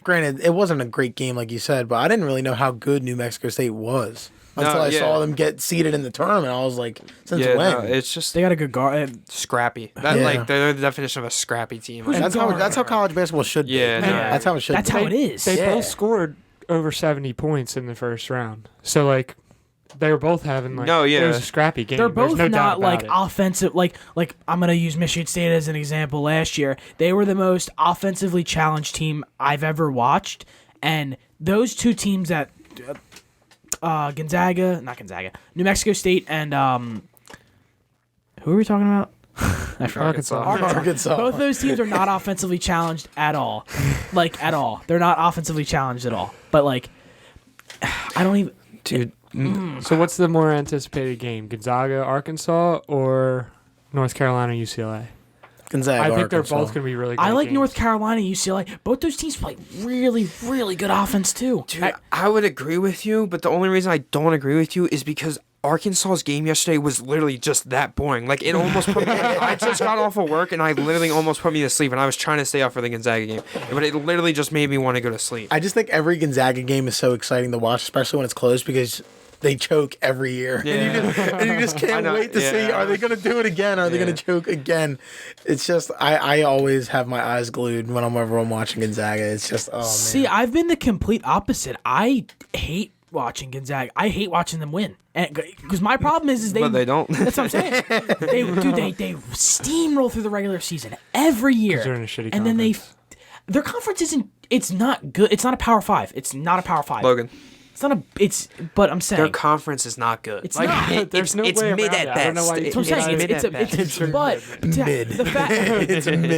Granted, it wasn't a great game like you said, but I didn't really know how good New Mexico State was until I saw them get seeded in the tournament. I was like, since when? No, it's just they got a good guard. Scrappy. Like they're the definition of a scrappy team. That's how college basketball should be. Yeah, that's how it should. That's be. how it is. They both scored over 70 points in the first round. So like they were both having like it was a scrappy game. They're both not like it. offensive. Like I'm gonna use Michigan State as an example. Last year, they were the most offensively challenged team I've ever watched, and those two teams that New Mexico State, and who are we talking about? Arkansas. Both those teams are not offensively challenged at all. Like at all. They're not offensively challenged at all. But like, I don't even. Dude. So what's the more anticipated game? Gonzaga, Arkansas, or North Carolina, UCLA? Gonzaga, I think Arkansas. they're both going to be really good. I like games. North Carolina, UCLA. Both those teams play really, really good offense too. Dude, I would agree with you, but the only reason I don't agree with you is because Arkansas's game yesterday was literally just that boring. Like, it almost put me... I just got off of work, and I literally almost put me to sleep, and I was trying to stay up for the Gonzaga game. But it literally just made me want to go to sleep. I just think every Gonzaga game is so exciting to watch, especially when it's close, because they choke every year. Yeah. And you just can't wait to see, are they going to do it again? Are they going to choke again? It's just, I always have my eyes glued whenever I'm watching Gonzaga. It's just, oh, man. See, I've been the complete opposite. I hate watching Gonzaga. I hate watching them win. Because my problem is they... But they don't. That's what I'm saying. They steamroll through the regular season every year. They're in a shitty and conference. then their conference isn't... It's not good. It's not a Power 5. It's not a Power 5. Logan. It's not a... It's... But I'm saying... Their conference is not good. It's not. There's no it's way mid around at it. I best. don't know why you That's what I'm saying. mid at best.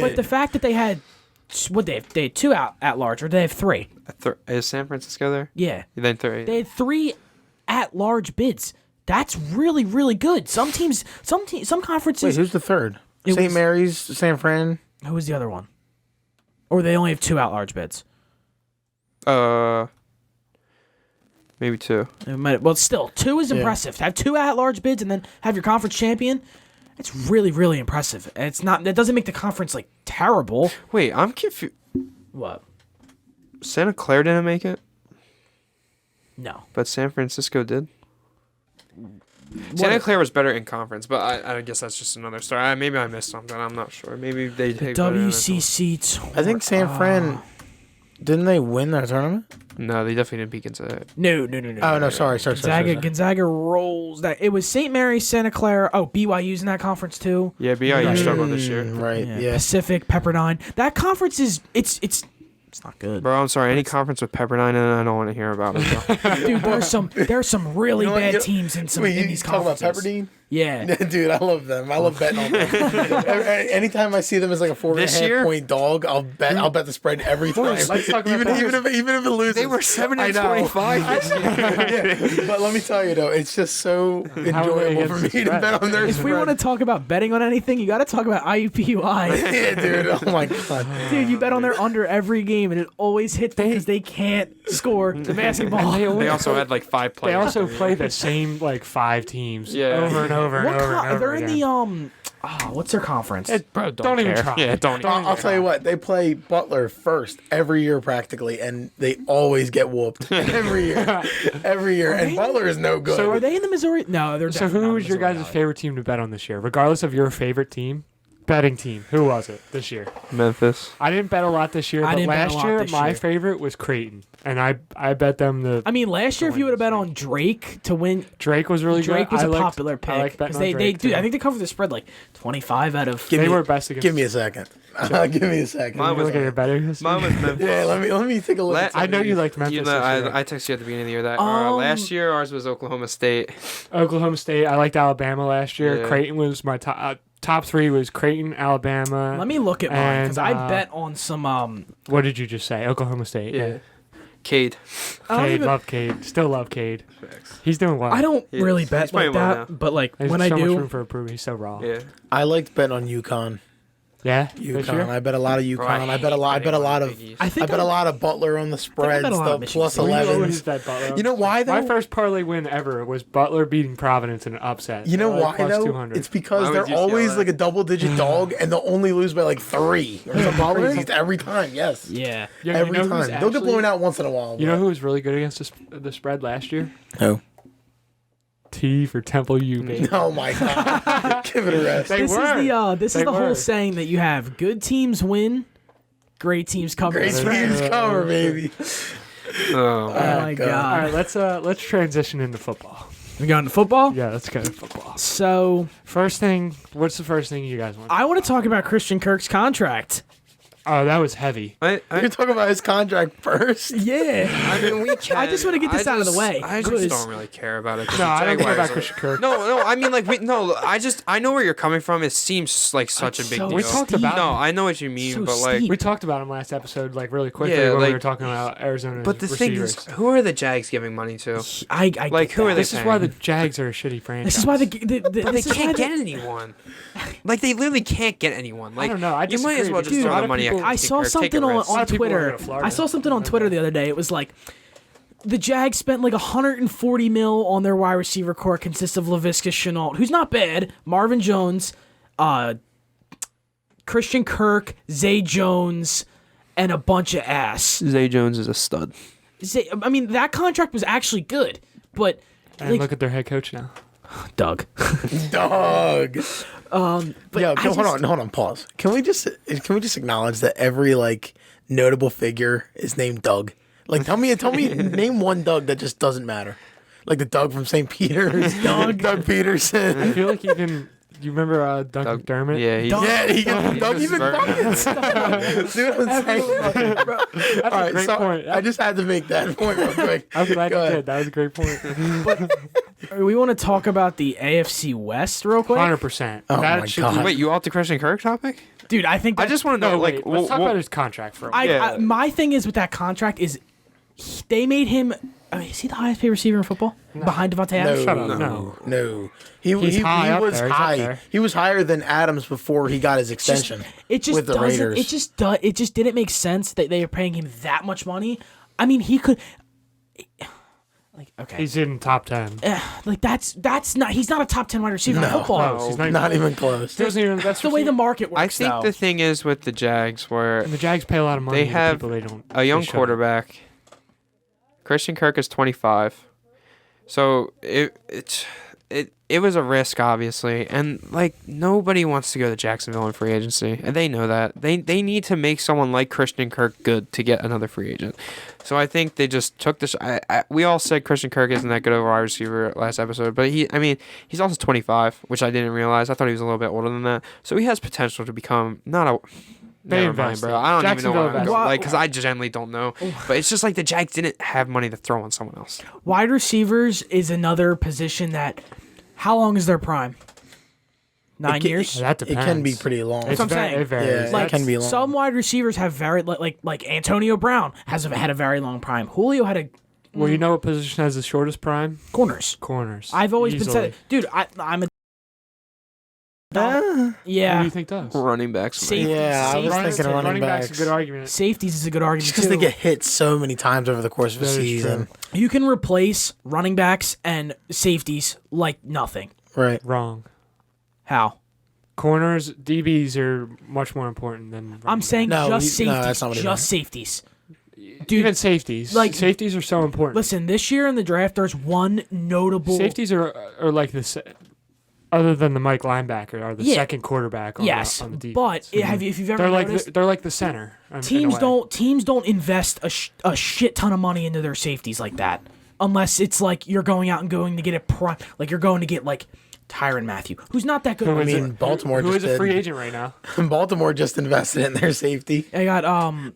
But the fact that they had... they had 2 out at large, or they have 3. Is San Francisco there? Yeah. Then 3. They had 3 at large bids. That's really, really good. Some conferences... Wait, who's the third? St. Mary's, San Fran? Who was the other one? Or they only have 2 at large bids? Maybe 2. Well, still, 2 is impressive. To have 2 at large bids and then have your conference champion, it's really, really impressive. And it's not. That doesn't make the conference like terrible. Wait, I'm confused. What? Santa Clara didn't make it, No. but San Francisco did. Santa Clara was better in conference, but I guess that's just another story. Maybe I missed something. I'm not sure. Maybe they take WCC tour. I think San Fran... Didn't they win their tournament? No, they definitely didn't beat Gonzaga. No. Oh, no, sorry. Gonzaga rolls that. It was St. Mary's, Santa Clara. Oh, BYU's in that conference too. Yeah, BYU struggled this year. Right, yeah. Pacific, Pepperdine. That conference is it's not good. Bro, I'm sorry. Any conference with Pepperdine in it, I don't want to hear about it. Dude, there's some really bad teams in these conferences. About Pepperdine? Yeah. Dude, I love them. I love betting on them. Anytime I see them as like a 4.5 point dog, I'll bet the spread every time. Let's talk about even if it loses. They were 7-25. But let me tell you though, it's just so enjoyable for me to bet on their If we want to talk about betting on anything, you got to talk about IUPUI. Yeah, dude. Oh my god. Dude, you bet on their under every game, and it always hits because they can't score the basketball. They also had like 5 players. They also play the same like 5 teams over and over and What over and over they're in again. the what's their conference? Bro, don't even try. Yeah, don't. I'll tell you what, they play Butler first every year practically, and they always get whooped every year. And Butler is no good. So are they in the Missouri? No, they're So definitely not who in was your Missouri guys' Valley. favorite team to bet on this year? Regardless of your favorite team, betting team. Who was it this year? Memphis. I didn't bet a lot this year, I but didn't bet a last lot year this my year. favorite was Creighton, and I bet them the. I mean, last year if you would have bet win on Drake to win, Drake was really Drake good. was I a liked- popular I pick like betting because on they Drake, dude, too. I think they covered the spread like 25 out of. Give They me, were best against. give me a second. Give me a second. Mine You was- look at your betting. Mine was Memphis. Yeah, let me take a look. at I know you some of liked Memphis. You this know, year. I texted you at the beginning of the year that last Um, year ours was Oklahoma State. Oklahoma State. I liked Alabama last year. Yeah. Creighton was my top three. Was Creighton, Alabama. Let me look at mine because And, I bet on some. What did you just say? Oklahoma State. Yeah. Cade. I don't Cade, even- love Cade. Still love Cade. He's doing well. I don't He really is. bet He's playing like well that, now. but like There's when so I much do, room for improvement. He's so raw. Yeah. I liked betting on UConn. Yeah. This year? I bet a lot of UConn. Bro, I bet a lot. I bet a lot of. I I think bet a lot of Butler on the spreads. bet a lot of The Michigan plus State. You always 11s. bet Butler. You know why though? My first parlay win ever was Butler beating Providence in an upset. You know Like why plus though? 200. It's because Why they're would you feel always that? like a double-digit dog, and they'll only lose by like 3 or something crazy every time. Yes, yeah. Yeah, every you know time. who's They'll get actually- blown out once in a while. You know who was really good against the spread last year? Who? T for Temple U, baby. Oh my god! Give it a rest. They This were. is They the whole were. saying that you have good teams win, great teams cover. Great the spread. teams cover, baby. Oh. Oh my God. All god. right, let's transition into football. We going to football. Yeah, let's go to football. So First thing, what's the first thing you guys want? I want to talk about Christian Kirk's contract. Oh, that was heavy. You're talking about his contract first. Yeah. I mean, we can. I just wanna get this out of the way. I Because- just don't really care about it. 'cause No, the I don't care Jaguars about are- Christian Kirk. No, I mean, like, I know where you're coming from. It seems like such a big so deal. We talked about No, him. I know what you mean, So but like, steep. We talked about him last episode, like really quickly Yeah, when we like- were talking about Arizona. but the receivers. thing is, who are the Jags giving money to? I Like, get who are that. they This is why the paying? Jags are a shitty franchise. This is why the But they this is why can't the- get anyone. Like, they literally can't get anyone. Like, don't know, I you might as disagree well because just a throw lot the of money people- at I Christian saw Kirk. Take a something on, risk. A lot on of people wanna Twitter. go to Florida. I saw something on Twitter the other day. It was like the Jags spent like 140 mil on their wide receiver core, consists of Laviska Shenault, who's not bad, Marvin Jones, Christian Kirk, Zay Jones, and a bunch of ass. Zay Jones is a stud. I mean, that contract was actually good, but And like, look at their head coach now. Doug. Dog. But Yo, I hold just- on, pause. Can we just acknowledge that every like notable figure is named Doug? Like, tell me, name one Doug that just doesn't matter. Like the Doug from St. Peter's, Doug Peterson. I feel like even you remember Doug McDermott? Yeah, he's Doug- Yeah, Doug was even very- fucking. See what I'm saying? That's All a right, great so point. I just had to make that point real quick. I'm glad Go you ahead. did. That was a great point. We want to talk about the AFC West real quick, 100%. Oh that my should God. Be, Wait, you off the Christian Kirk topic? dude. I think I that- just want to know, no, like, wait. Let's talk about his contract for a I, minute. Yeah. my thing is with that contract is they made him. Is he the highest paid receiver in football behind Devontae Adams? Shut up. No. No. He's He high up was there. He's up high. there. He was higher than Adams before he got his extension. It just with the doesn't. Raiders. It just didn't make sense that they are paying him that much money. I mean, he could. Like okay, He's in top 10. like that's not. He's not a top 10 wide receiver in No. football. Close. He's Not even close. He wasn't even the best That's the way the receiver. market works. I think though. the thing is with the Jags, where And the Jags pay a lot of money They to have people they don't. a young they shouldn't. quarterback. Christian Kirk is 25, so it was a risk, obviously, and like nobody wants to go to Jacksonville in free agency, and they know that they need to make someone like Christian Kirk good to get another free agent. So I think they just took this. We all said Christian Kirk isn't that good of a wide receiver last episode, but he's also 25, which I didn't realize. I thought he was a little bit older than that, so he has potential to become not a. They Never mind, invested. bro. I don't even know Jacksonville what I'm invested. going, like, because I generally don't know. But it's just like the Jags didn't have money to throw on someone else. wide receivers is another position that. How long is their prime? 9 years. That It can be depends. pretty long. It's what I'm very, saying. it varies. Yeah, Like it can be long. some wide receivers have very like Antonio Brown had a very long prime. Julio had a Well, you know what position has the shortest prime? corners. Corners. I've always been Easily. said, dude. I'm a Ah, What do yeah. you think does? Running backs. Safety- yeah, I was Running- thinking of running back's backs. a good argument. Safeties is a good argument Just because too. they get hit so many times over the course of a That is season. true. You can replace running backs and safeties like nothing. Right. Wrong. How? Corners, DBs are much more important than. I'm saying No, just no, safeties. that's not what he Just meant. safeties. Dude, even safeties. like- Safeties are so important. listen. This year in the draft, there's one notable. Safeties are like this. other than the Mike linebacker, are the Yeah. second quarterback on, Yes, on the defense. but if you've ever they're like noticed, they're like the center. in teams a way. don't invest a shit ton of money into their safeties like that, unless it's like you're going out and going to get like you're going to get like Tyrann Mathieu, who's not that good. Who I is mean, Baltimore Who just is a free did. agent right now? Baltimore just invested in their safety. I got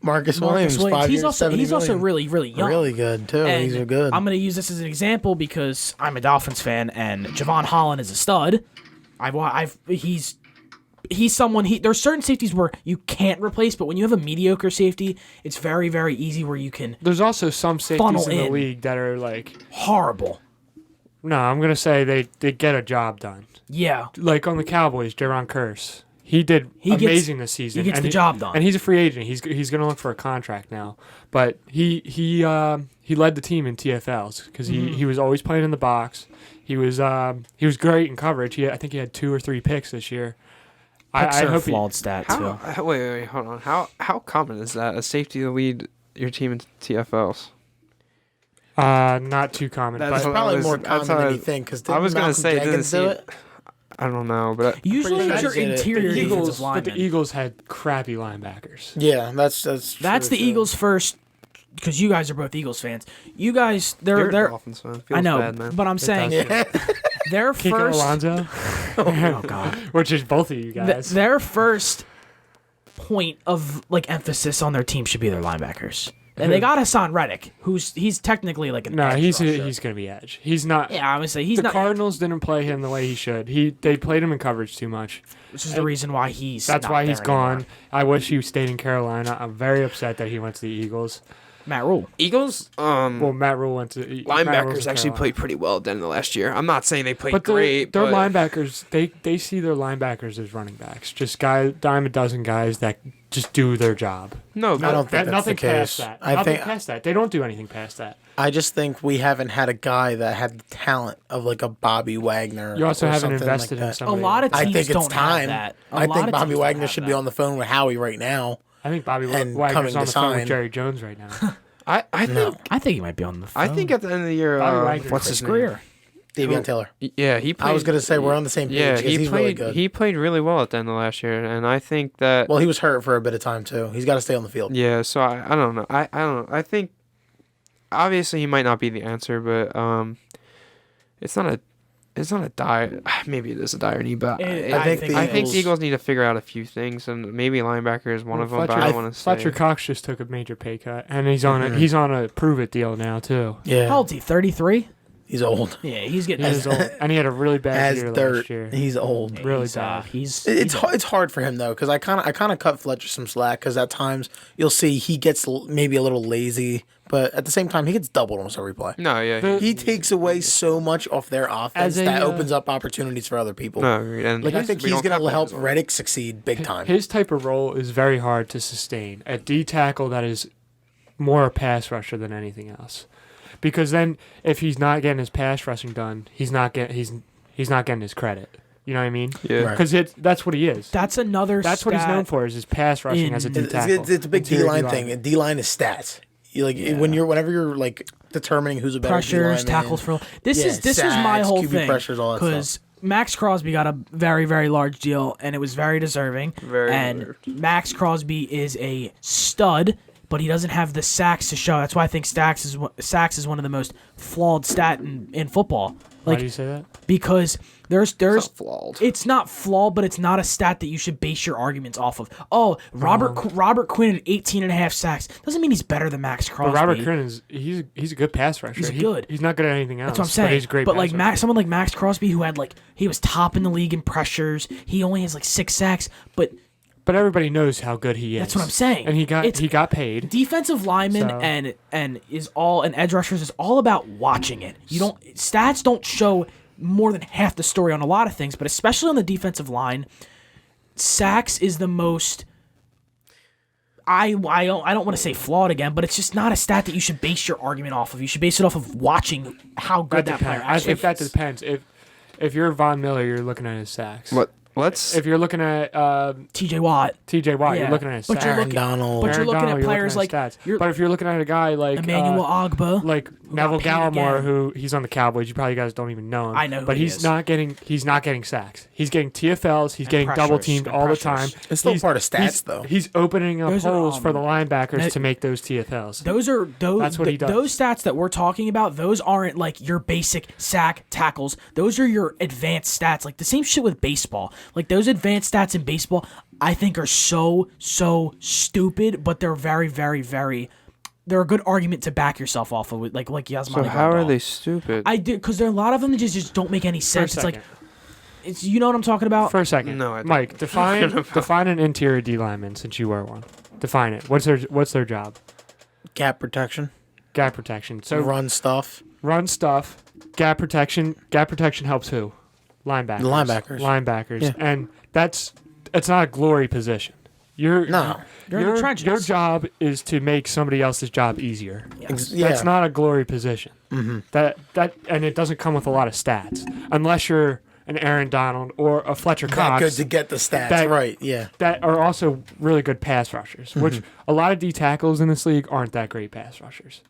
Marcus Williams, 5 He's years, also 70 million. really really young. Really good too. And These are good. I'm going to use this as an example because I'm a Dolphins fan and Javon Holland is a stud. He's someone. There's certain safeties where you can't replace, but when you have a mediocre safety, it's very very easy where you can There's also some Funnel safeties in the in. league that are like, horrible. no, I'm gonna say they get a job done. Yeah, Like on the Cowboys, Jaron Curse. He did amazing this season. he gets and the job done. And he's a free agent. He's going to look for a contract now. But he led the team in TFLs because he was always playing in the box. He was great in coverage. I think he had 2 or 3 picks this year. Picks I are a hope flawed stat too. Wait, hold on. How common is that? A safety to lead your team in TFLs? not too common. That's But Probably was- more that's common how than you think. Because I was gonna say, it didn't do it. I don't know, but Usually Pretty it's your sure he did it. interior the defensive Eagles, linemen. but the Eagles had crappy linebackers. Yeah, that's That's true, the too. Eagles' first, because you guys are both Eagles fans. You guys, you're a they're. Dolphins fan. Feels I know, bad, man. but I'm saying does. Yeah. their Kiko first. Alonso, Oh god. which is both of you guys. Their first point of like emphasis on their team should be their linebackers. And they got Hassan Reddick, he's technically like an no, edge he's rusher. going to be edge. He's not. Yeah, I would say he's the not. Cardinals didn't play him the way he should. They played him in coverage too much. Which is the reason why he's. That's not why there he's gone. anymore. I wish he stayed in Carolina. I'm very upset that he went to the Eagles. Matt Rule. Eagles, Well, Matt Rule went to Matt Rule's linebackers in actually Carolina. played pretty well at the end of last year. I'm not saying they played But great, their but linebackers, they see their linebackers as running backs, just dime a dozen guys that just do their job. no, I but don't think that's Nothing the case. past that. I Nothing think past that. They don't do anything past that. I just think we haven't had a guy that had the talent of like a Bobby Wagner. You also or haven't something invested like in that. A somebody. lot of I teams think it's don't time. have that. I think Bobby Wagner should be on the phone with Howie right now. I think Bobby and Wagner's coming on to the phone sign. with Jerry Jones right now. I think No. I think he might be on the phone. I think at the end of the year, Bobby Wagner, what's Chris his name? Greer. Davion Taylor. Yeah, he played. I was gonna say we're on the same page. Yeah, 'cause he he's played. really good. He played really well at the end of last year, and I think that. Well, he was hurt for a bit of time too. He's got to stay on the field. Yeah, so I don't know. I don't know. I think obviously he might not be the answer, but it's not a dire. Maybe it is a dire need, but I think I think the Eagles need to figure out a few things, and maybe linebacker is one of them. But I don't want to say. Fletcher Cox just took a major pay cut, and he's on a prove it deal now too. Yeah, How old is he? 33? he's old. Yeah, he's getting. He is old, and he had a really bad As year dirt, last year. he's old. really he's, bad. It's hard for him though, because I kind of cut Fletcher some slack, because at times you'll see he gets maybe a little lazy, but at the same time he gets doubled almost every play. No, yeah. The- He takes away so much off their offense As a, that opens up opportunities for other people. no, agreed. And Like I think we he's don't gonna talk help about his- Reddick succeed big time. His type of role is very hard to sustain. A D tackle that is more a pass rusher than anything else, because then if he's not getting his pass rushing done, he's not getting his credit. You know what I mean? Yeah. Right. Because that's what he is. That's another. That's what he's known for, is his pass rushing in- as a D It's, tackle. it's a big D Interior line D-line. thing. And D line is stats. You like whenever you're like determining who's a better Pressures, D-lineman. tackles for. This Yeah, is my sacks, whole QB thing. pressures, all that Because Max Crosby got a very very large deal, and it was very deserving. Very and deserved. Max Crosby is a stud, but he doesn't have the sacks to show. That's why I think sacks is one of the most flawed stat in football. Why Like do you say that? because there's It's not flawed. It's not flawed, but it's not a stat that you should base your arguments off of. Oh, Robert Quinn had 18 and a half sacks. Doesn't mean he's better than Max Crosby. But Robert Quinn he's a good pass rusher. He's good. He's not good at anything else. That's what I'm saying. But he's a great. But pass like rusher. someone like Max Crosby, who had he was top in the league in pressures. He only has 6 sacks, but But everybody knows how good he is. that's what I'm saying. And he got paid. defensive lineman So- and edge rushers is all about watching it. Stats don't show more than half the story on a lot of things, but especially on the defensive line, sacks is the most. I don't want to say flawed again, but it's just not a stat that you should base your argument off of. You should base it off of watching how good that player depends. I actually think that is. depends. If you're Von Miller, you're looking at his sacks. What? Let's. If you're looking at TJ Watt, T.J. Watt, Yeah. you're looking at his But sacks. you're Aaron looking- Donald. but you're Aaron looking Donald, at players like stats. But if you're looking at a guy like Emmanuel Ogba, like Neville Payne Gallimore, again. who he's on the Cowboys. You probably guys don't even know him. I know who but he he's is. not getting sacks. He's getting TFLs. He's And getting pressures, double teamed and all the pressures. time. It's still He's- part of stats, he's- though. He's opening up Those are, holes for the linebackers that- to make those TFLs. Those are That's what he does. Those stats that we're talking about, those aren't like your basic sack tackles. Those are your advanced stats. Like the same shit with baseball. Like those advanced stats in baseball, I think are so stupid, but they're very, very, very. They're a good argument to back yourself off of. Like Yasmani. So how are Grandal. they stupid? I do because there are a lot of them that just don't make any For a sense. It's like second. it's you know what I'm talking about. For a second. No, I don't. Mike, define an interior D lineman since you were one. Define it. What's their job? Gap protection, Gap protection. So run stuff. run stuff, gap protection. Gap protection helps who? Linebackers. The linebackers. Linebackers. Yeah. And it's not a glory position. You're No. You're in the trenches. Your job is to make somebody else's job easier. Yeah. That's not a glory position. Mm-hmm. That and it doesn't come with a lot of stats unless you're an Aaron Donald or a Fletcher that Cox. good to get the stats that- right. Yeah. That are also really good pass rushers, which a lot of D tackles in this league aren't that great pass rushers.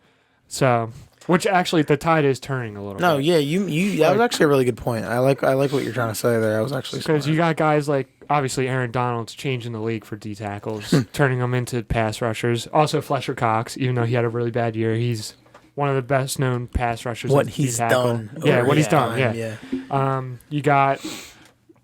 So, which actually the tide is turning a little No, bit. yeah, you that was actually a really good point. I like what you're trying to say there. I was actually Because smart. you got guys like, obviously, Aaron Donald's changing the league for D tackles, turning them into pass rushers. Also, Fletcher Cox, even though he had a really bad year, he's one of the best known pass rushers. what at he's D-tackle. done. Yeah, over what he's his done. time, Yeah. You got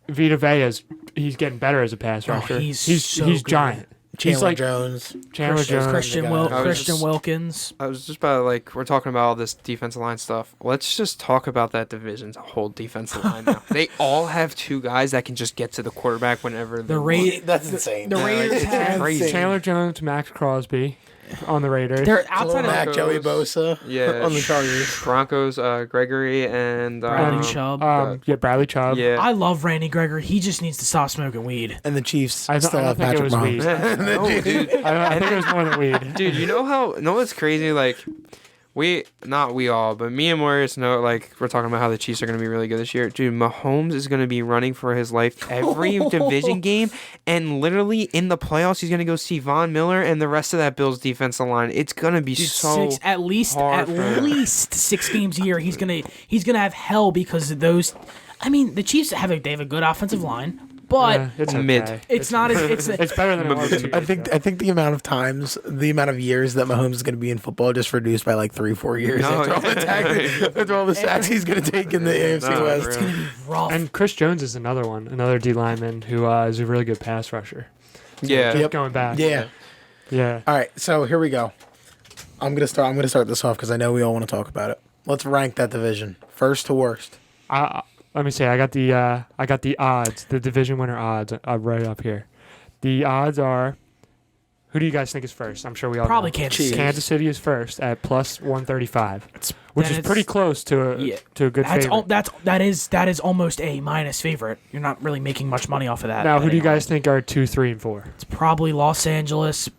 Vita Vea's. He's getting better as a pass rusher. he's so he's good. giant. Chandler he's like Jones. Chandler Christian- Jones. Christian, guy. Wil- I was Christian just- Wilkins. I was just about we're talking about all this defensive line stuff. Let's just talk about that division's whole defensive line now. They all have two guys that can just get to the quarterback whenever they The want. Ra- That's insane. the Raiders it's have crazy. Chandler Jones, Max Crosby on the Raiders. they're Khalil outside Mack, of Joey Bosa. Yeah, on the Chargers. Broncos, Gregory and Bradley Chubb. Bradley Chubb. Yeah, I love Randy Gregory. He just needs to stop smoking weed. And the Chiefs I still have don't think it Patrick was Mahomes. weed. no, dude. I think it was more than weed. Dude, you know what's crazy? Like, not we all, but me and Morris know, like, we're talking about how the Chiefs are going to be really good this year. Dude, Mahomes is going to be running for his life every division game, and literally in the playoffs, he's going to go see Von Miller and the rest of that Bills defensive line. It's going to be Dude, so at least hard for him. 6 games a year. He's gonna have hell because of those. I mean, the Chiefs have a good offensive line, but Yeah, it's mid. okay. it's not as It's better than it was 2 years I think ago. I think the amount of years that Mahomes is going to be in football just reduced by like 3-4 years. No, After all the after all the sacks he's going to take in the AFC No, West. really. rough. And Chris Jones is another D lineman who is a really good pass rusher. Yeah. Just Yep. going back. Yeah. Yeah. All right, so here we go. I'm gonna start this off because I know we all want to talk about it. Let's rank that division first to worst. Let me say I got the odds, the division winner odds right up here. The odds are, who do you guys think is first? I'm sure we all Probably know. Kansas Chiefs. City. Kansas City is first at plus 135, which then is it's- pretty close to a Yeah. good favorite. That is almost a minus favorite. You're not really making much money off of that. Now, who do you betting on guys it. think are 2, 3, and 4? It's probably Los Angeles,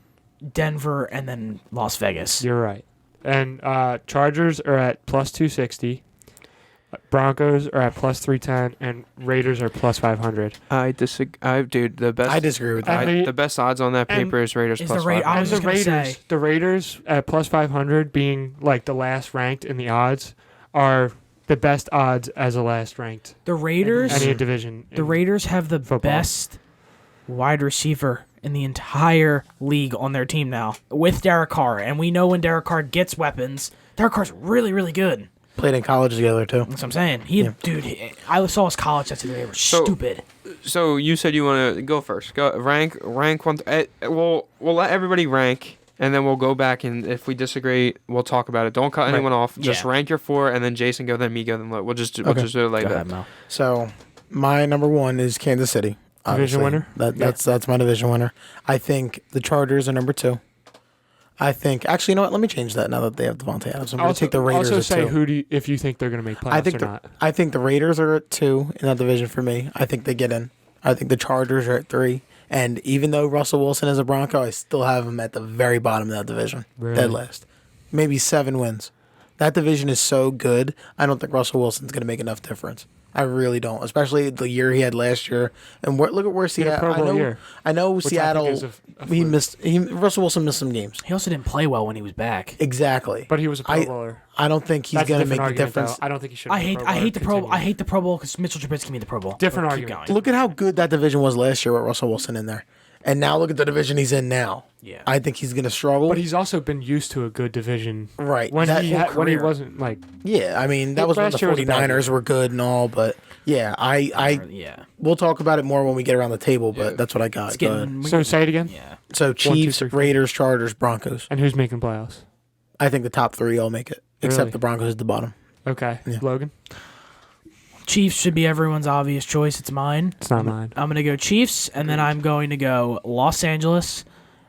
Denver, and then Las Vegas. You're right. And Chargers are at plus 260. Broncos are at plus 310, and Raiders are plus 500. I disagree. Dude, the best. I disagree with that. And the best odds on that paper is Raiders Is plus the Ra- 500. I was And just gonna say- The Raiders at plus 500 being like the last ranked in the odds are the best odds as a last ranked The Raiders. any division. The Raiders have the football. best wide receiver in the entire league on their team now with Derek Carr, and we know when Derek Carr gets weapons, Derek Carr's really, really good. Played in college together too. That's what I'm saying. I saw his college stats today. They were So- stupid. So you said you want to go first. Go rank one. We'll let everybody rank, and then we'll go back, and if we disagree, we'll talk about it. Don't cut Right. anyone off. Just Yeah. rank your 4, and then Jason go, then me go, then we'll just do Okay. it like Go that. ahead, Mel. So my number one is Kansas City. Division obviously. winner? That's my division winner. I think the Chargers are number 2. I think actually, you know what? Let me change that now that they have Devontae Adams. I'm going to take the Raiders also at say 2. if you think they're going to make playoffs I think or not. I think the Raiders are at 2 in that division for me. I think they get in. I think the Chargers are at 3. And even though Russell Wilson is a Bronco, I still have him at the very bottom of that division, Really? dead last. Maybe 7 wins. That division is so good. I don't think Russell Wilson's going to make enough difference. I really don't, especially the year he had last year. And look at where He had a Seattle. Pro Bowl year, I know which I Seattle. think is a He fluke. missed. Russell Wilson missed some games. He also didn't play well when he was back. Exactly. But he was a Pro Bowler. I don't think he's That's a going to different make the argument, difference. though. I don't think he should. I hate the Pro. I hate the Pro Bowl because Mitchell Trubisky made the Pro Bowl. Different But keep argument. going. Look at how good that division was last year with Russell Wilson in there, and now look at the division he's in now. Yeah. I think he's going to struggle. But he's also been used to a good division. right. When That he whole when he career. wasn't like Yeah, I mean that was when the Last year was a bad 49ers were good and all, but yeah, I Yeah. we'll talk about it more when we get around the table. But Yeah. that's what I got. It's Go ahead. getting. so. Say it again. Yeah. So Chiefs, 2, 3, 4. Raiders, Chargers, Broncos. And who's making playoffs? I think the top three all make it, except Really? the Broncos at the bottom. Okay, Yeah. Logan. Chiefs should be everyone's obvious choice. It's mine. It's not mine. I'm gonna go Chiefs, and then I'm going to go Los Angeles,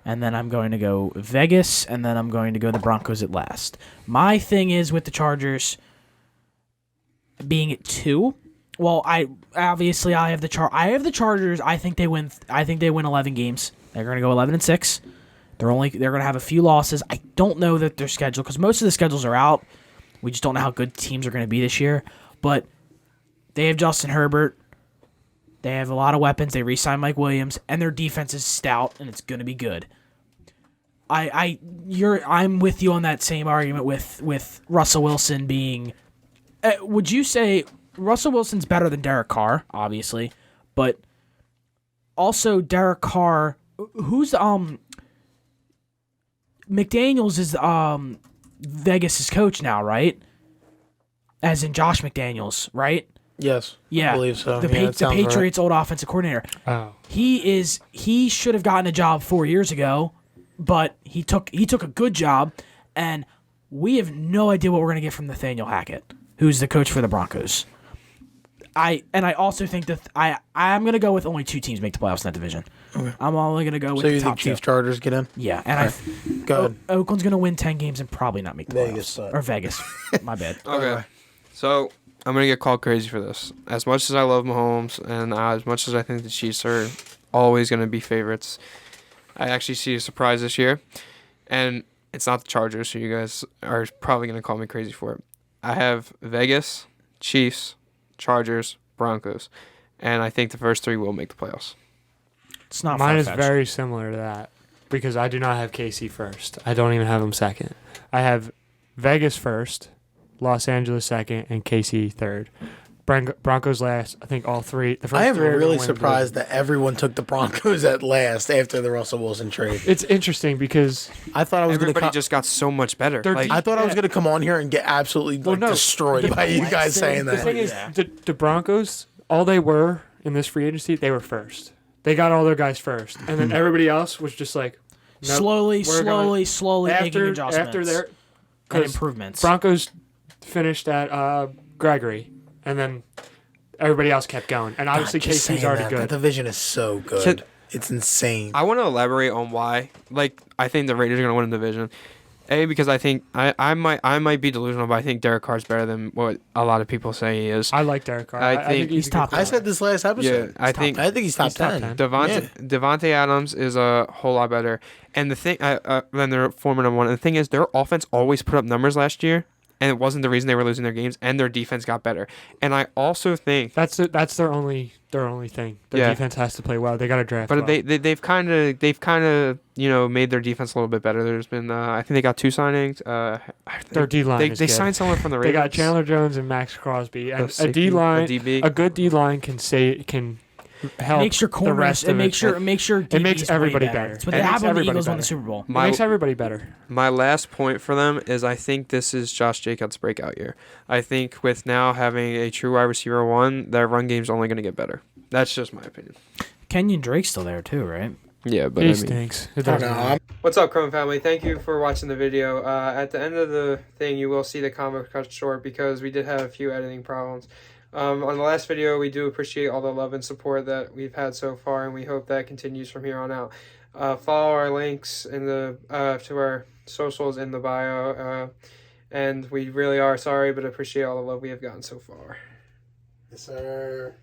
and then I'm going to go Vegas, and then I'm going to go the Broncos at last. My thing is with the Chargers being at 2. Well, I have the I have the Chargers. I think they win. I think they win 11 games. They're going to go 11-6. They're going to have a few losses. I don't know that their schedule, because most of the schedules are out. We just don't know how good teams are going to be this year. But they have Justin Herbert. They have a lot of weapons. They re-signed Mike Williams, and their defense is stout, and it's going to be good. I'm with you on that same argument with Russell Wilson being. Would you say Russell Wilson's better than Derek Carr? Obviously, but also Derek Carr. Who's McDaniels is Vegas's coach now, right? As in Josh McDaniels, right? Yes, Yeah, I believe so. The, Yeah, the that sounds right. Patriots' old offensive coordinator. Oh, He should have gotten a job 4 years ago, but he took a good job, and we have no idea what we're gonna get from Nathaniel Hackett, who's the coach for the Broncos. I also think that I'm gonna go with only 2 teams make the playoffs in that division. Okay. I'm only gonna go with So the you top think Chiefs, 2. Chargers get in? Yeah, and Go ahead. Oakland's gonna win 10 games and probably not make the Vegas, playoffs. Or Vegas. My bad. Okay. So I'm gonna get called crazy for this. As much as I love Mahomes, and as much as I think the Chiefs are always gonna be favorites, I actually see a surprise this year, and it's not the Chargers. So you guys are probably gonna call me crazy for it. I have Vegas, Chiefs, Chargers, Broncos, and I think the first 3 will make the playoffs. It's not mine is far-fetched. very similar to that because I do not have KC first. I don't even have them second. I have Vegas first, Los Angeles second, and KC third. Broncos last. I think all 3. The first I am 3 are gonna really win the surprised division. that everyone took the Broncos at last after the Russell Wilson trade. It's interesting because I thought I was going Everybody to. just got so much better. They're Like, deep. I thought I was Yeah. going to come on here and get absolutely destroyed by you guys saying the thing that. is, Yeah. the Broncos, all they were in this free agency, they were first. They got all their guys first, and then everybody else was just like nope, slowly we're gonna- making adjustments after their and 'cause improvements. Broncos finished at Gregory, and then everybody else kept going, and obviously God, just KC's saying already that. good. That division is so good. Can- It's insane. I want to elaborate on why. Like, I think the Raiders are gonna win the division. Because I think I might be delusional, but I think Derek Carr's better than what a lot of people say he is. I like Derek Carr. I think he's he's a good top. I player. said this last episode. I think he's top He's top 10. 10. Devontae Adams is a whole lot better, and the thing than their former number 1. And the thing is, their offense always put up numbers last year, and it wasn't the reason they were losing their games. And their defense got better. And I also think, That's their only thing. Their Yeah. defense has to play well. They got to draft. but well. they've kind of made their defense a little bit better. There's been I think they got 2 signings. Their D line. They signed someone from the They Ravens. got Chandler Jones and Max Crosby, and a safety, D line. DB. A good D line can help. Makes your the corners. rest It of makes your It makes DBs way everybody better. better. It's what It they makes have when the everybody Eagles won the better. Super Bowl. It makes everybody better. My last point for them is I think this is Josh Jacobs' breakout year. I think with now having a true wide receiver 1, their run game's only going to get better. That's just my opinion. Kenyon Drake's still there too, right? Yeah, but He stinks. It I don't doesn't know. matter. What's up, Chrome family? Thank you for watching the video. At the end of the thing, you will see the comment cut short because we did have a few editing problems. On the last video, we do appreciate all the love and support that we've had so far, and we hope that continues from here on out. Follow our links in the to our socials in the bio, and we really are sorry, but appreciate all the love we have gotten so far. Yes, sir.